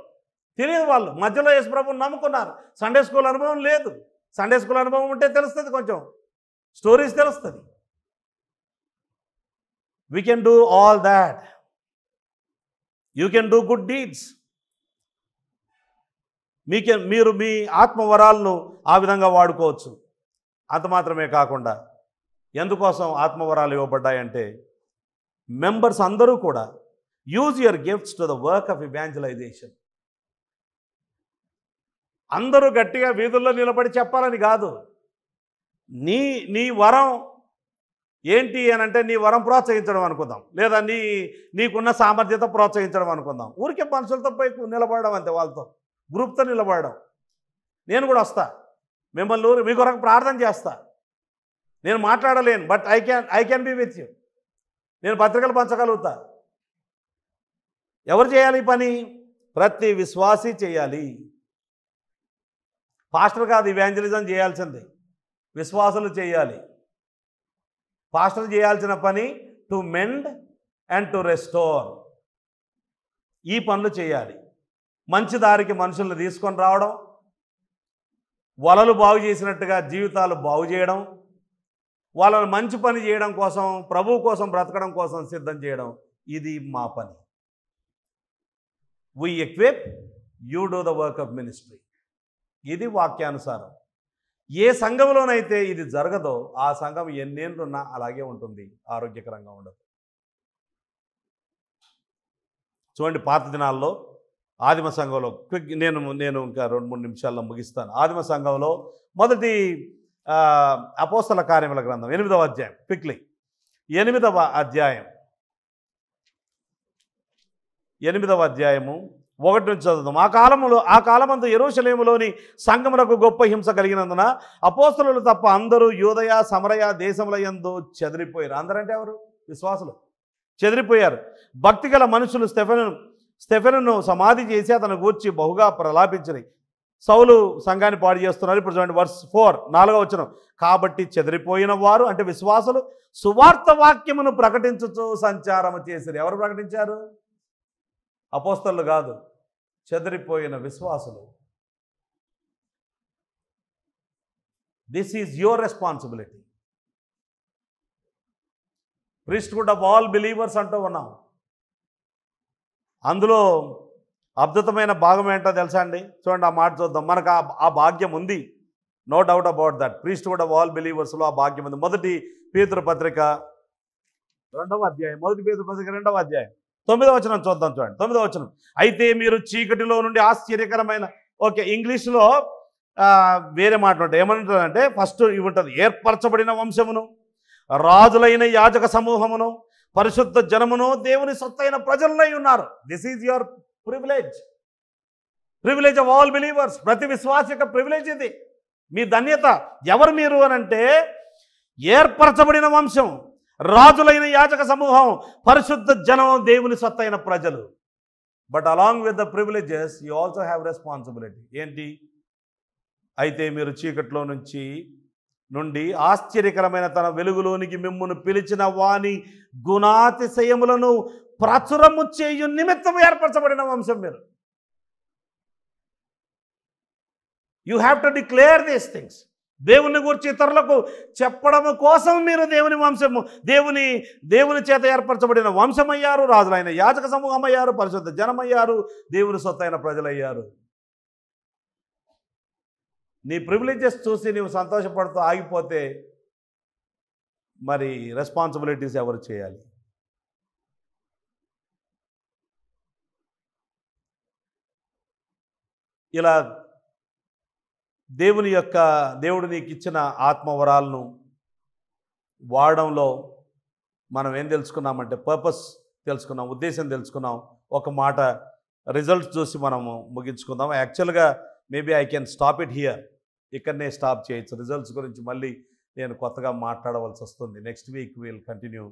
తెలియదు వాళ్ళు. మధ్యలో యేసు ప్రభువుని నమ్ముకున్నారు. సండే స్కూల్ అనుభవం లేదు. సండే స్కూల్ అనుభవం ఉంటే తెలుస్తుంది, కొంచెం స్టోరీస్ తెలుస్తుంది. We can do all that. You can do good deeds. మీరు మీ ఆత్మవరాలను ఆ విధంగా వాడుకోవచ్చు. అంత మాత్రమే కాకుండా, ఎందుకోసం ఆత్మవరాలు ఇవ్వబడ్డాయంటే, మెంబర్స్ అందరూ కూడా use your gifts to the work of evangelisation. అందరూ గట్టిగా వీధుల్లో నిలబడి చెప్పాలని కాదు. నీ వరం ఏంటి అని అంటే, నీ వరం ప్రోత్సహించడం అనుకుందాం, లేదా నీకున్న సామర్థ్యత ప్రోత్సహించడం అనుకుందాం. ఊరికే మనుషులతో పోయి నిలబడడం అంతే, వాళ్ళతో గ్రూప్తో నిలబడడం. నేను కూడా వస్తా, మిమ్మల్ని మీ కొరకు ప్రార్థన చేస్తా. నేను మాట్లాడలేను, but I can be with you. నేను పత్రికలు పంచగలుగుతా. ఎవరు చేయాలి ఈ పని? ప్రతి విశ్వాసీ చేయాలి. పాస్టర్ కాదు ఇవాంజలిజం చేయాల్సింది, విశ్వాసులు చేయాలి. పాస్టర్ చేయాల్సిన పని to mend and to restore. ఈ పనులు చేయాలి. మంచి దారికి మనుషులను తీసుకొని రావడం, వలలు బాగు చేసినట్టుగా జీవితాలు బాగు చేయడం, వాళ్ళని మంచి పని చేయడం కోసం, ప్రభువు కోసం బ్రతకడం కోసం సిద్ధం చేయడం, ఇది మా పని. We equip, you do the work of ministry. ఇది వాక్యానుసారం. ఏ సంఘంలోనైతే ఇది జరగదో ఆ సంఘం ఎన్నేళ్ళున్నా అలాగే ఉంటుంది, ఆరోగ్యకరంగా ఉండదు. చూడండి, పాత దినాల్లో ఆదిమ సంఘంలో నేను ఇంకా 2-3 నిమిషాల్లో ముగిస్తాను. ఆదిమ సంఘంలో మొదటి అపోస్తల కార్యముల గ్రంథం 8వ అధ్యాయం, క్విక్లీ 8వ అధ్యాయం 8వ అధ్యాయము 1 నుంచి చదువుదాం. ఆ కాలమందు యెరూషలేములోని సంఘములకు గొప్ప హింస కలిగినందున అపోస్తలులు తప్ప అందరూ యూదయ సమరయ దేశముల యందు చెదిరిపోయారు. అందరంటే ఎవరు? విశ్వాసులు చెదిరిపోయారు. భక్తిగల మనుషులు స్టెఫెనును సమాధి చేసి అతను గూర్చి బహుగా ప్రలాపించినాయి. సౌలు సంఘాన్ని పాడు చేస్తున్నారు. ఇప్పుడు చూడండి, వర్స్ 4, 4వ వచనం. కాబట్టి చెదిరిపోయిన వారు అంటే విశ్వాసులు సువార్త వాక్యమును ప్రకటించుచు సంచారము చేసిరి. ఎవరు ప్రకటించారు? అపోస్తలులు కాదు, చెదిరిపోయిన విశ్వాసులు. This is your responsibility. Priesthood of all believers అంటూ ఉన్నాం. అందులో అద్భుతమైన భాగం ఏంటో తెలుసా అండి? చూడండి, ఆ మాట చూద్దాం. మనకు ఆ భాగ్యం ఉంది, no doubt about that. Priesthood of all బిలీవర్స్లో ఆ భాగ్యం ఉంది. మొదటి పేతురు పత్రిక 2వ అధ్యాయం, మొదటి పేతురు పత్రిక 2వ అధ్యాయం 9వ వచనం చూద్దాం. చూడండి, 9వ వచనం. అయితే మీరు చీకటిలో నుండి ఆశ్చర్యకరమైన, ఓకే, ఇంగ్లీష్లో వేరే మాట ఉంటుంది. ఏమంటారంటే ఫస్ట్ ఇవి ఉంటుంది, ఏర్పరచబడిన వంశమును, రాజులైన యాజక సమూహమును, పరిశుద్ధ జనమును, దేవుని సొత్తైన ప్రజలై ఉన్నారు. This is your privilege of all believers. ప్రతి విశ్వాస యొక్క ప్రివిలేజ్ ఇది, మీ ధన్యత. ఎవరు మీరు అనంటే ఏర్పరచబడిన వంశం, రాజులైన యాజక సమూహం, పరిశుద్ధ జనం, దేవుని సొత్తైన ప్రజలు. But along with the privileges you also have responsibility. ఏంటి? అయితే మీరు చీకట్లో నుండి ఆశ్చర్యకరమైన తన వెలుగులోనికి మిమ్మును పిలిచిన వాని గుణాతిశయములను ప్రచురము చేయు నిమిత్తం ఏర్పరచబడిన వంశం మీరు. You have to declare these things. దేవుని గురించి ఇతరులకు చెప్పడం కోసం మీరు దేవుని వంశము, దేవుని చేత ఏర్పరచబడిన వంశమయ్యారు, రాజులైన యాజక సమూహం అయ్యారు, పరిశుద్ధ జనమయ్యారు, దేవుని సొత్తైన ప్రజలయ్యారు. నీ ప్రివిలేజెస్ చూసి నీవు సంతోషపడుతూ ఆగిపోతే మరి రెస్పాన్సిబిలిటీస్ ఎవరు చేయాలి? ఇలా దేవుడు నీకు ఇచ్చిన ఆత్మవరాలను వాడడంలో మనం ఏం తెలుసుకున్నామంటే పర్పస్ తెలుసుకున్నాం, ఉద్దేశం తెలుసుకున్నాం. ఒక మాట రిజల్ట్స్ చూసి మనము ముగించుకుందాం. యాక్చువల్గా maybe I can stop it here, ఇక్కడనే స్టాప్ చేయొచ్చు. రిజల్ట్స్ గురించి మళ్ళీ నేను కొత్తగా మాట్లాడవలసి వస్తుంది. Next week will continue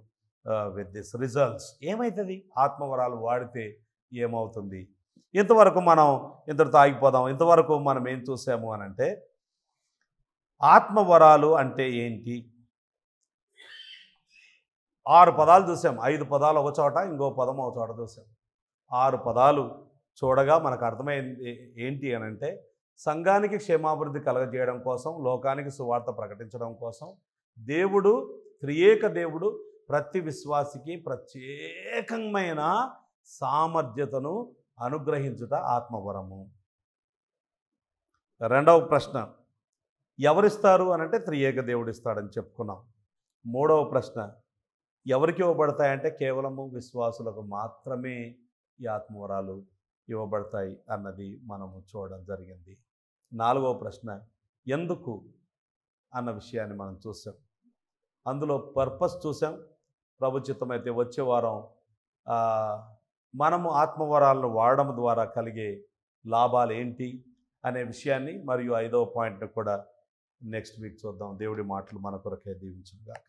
with this results. ఏమవుతుంది? ఆత్మవరాలు వాడితే ఏమవుతుంది? ఇంతవరకు మనం ఇంతటితో ఆగిపోదాం. ఇంతవరకు మనం ఏం చూసాము అని అంటే, ఆత్మవరాలు అంటే ఏంటి? 6 పదాలు చూసాం. 5 పదాలు ఒక చోట, ఇంకో పదం ఒక చోట చూసాం. 6 పదాలు చూడగా మనకు అర్థమైంది ఏంటి అని అంటే, సంఘానికి క్షేమాభివృద్ధి కలగజేయడం కోసం, లోకానికి సువార్త ప్రకటించడం కోసం దేవుడు, త్రియేక దేవుడు ప్రతి విశ్వాసికి ప్రత్యేకమైన సామర్థ్యతను అనుగ్రహించుట ఆత్మవరము. రెండవ ప్రశ్న, ఎవరిస్తారు అనంటే త్రియేక దేవుడు ఇస్తాడని చెప్పుకున్నాం. మూడవ ప్రశ్న, ఎవరికి ఇవ్వబడతాయంటే కేవలము విశ్వాసులకు మాత్రమే ఈ ఆత్మవరాలు ఇవ్వబడతాయి అన్నది మనము చూడడం జరిగింది. నాలుగవ ప్రశ్న, ఎందుకు అన్న విషయాన్ని మనం చూసాం. అందులో పర్పస్ చూసాం. ప్రభు చిత్తమైతే వచ్చే వారం మనము ఆత్మవరాలను వాడడం ద్వారా కలిగే లాభాలు ఏంటి అనే విషయాన్ని, మరియు 5వ పాయింట్ని కూడా నెక్స్ట్ వీక్ చూద్దాం. దేవుడి మాటలు మన కొరకే దీవించుగాక.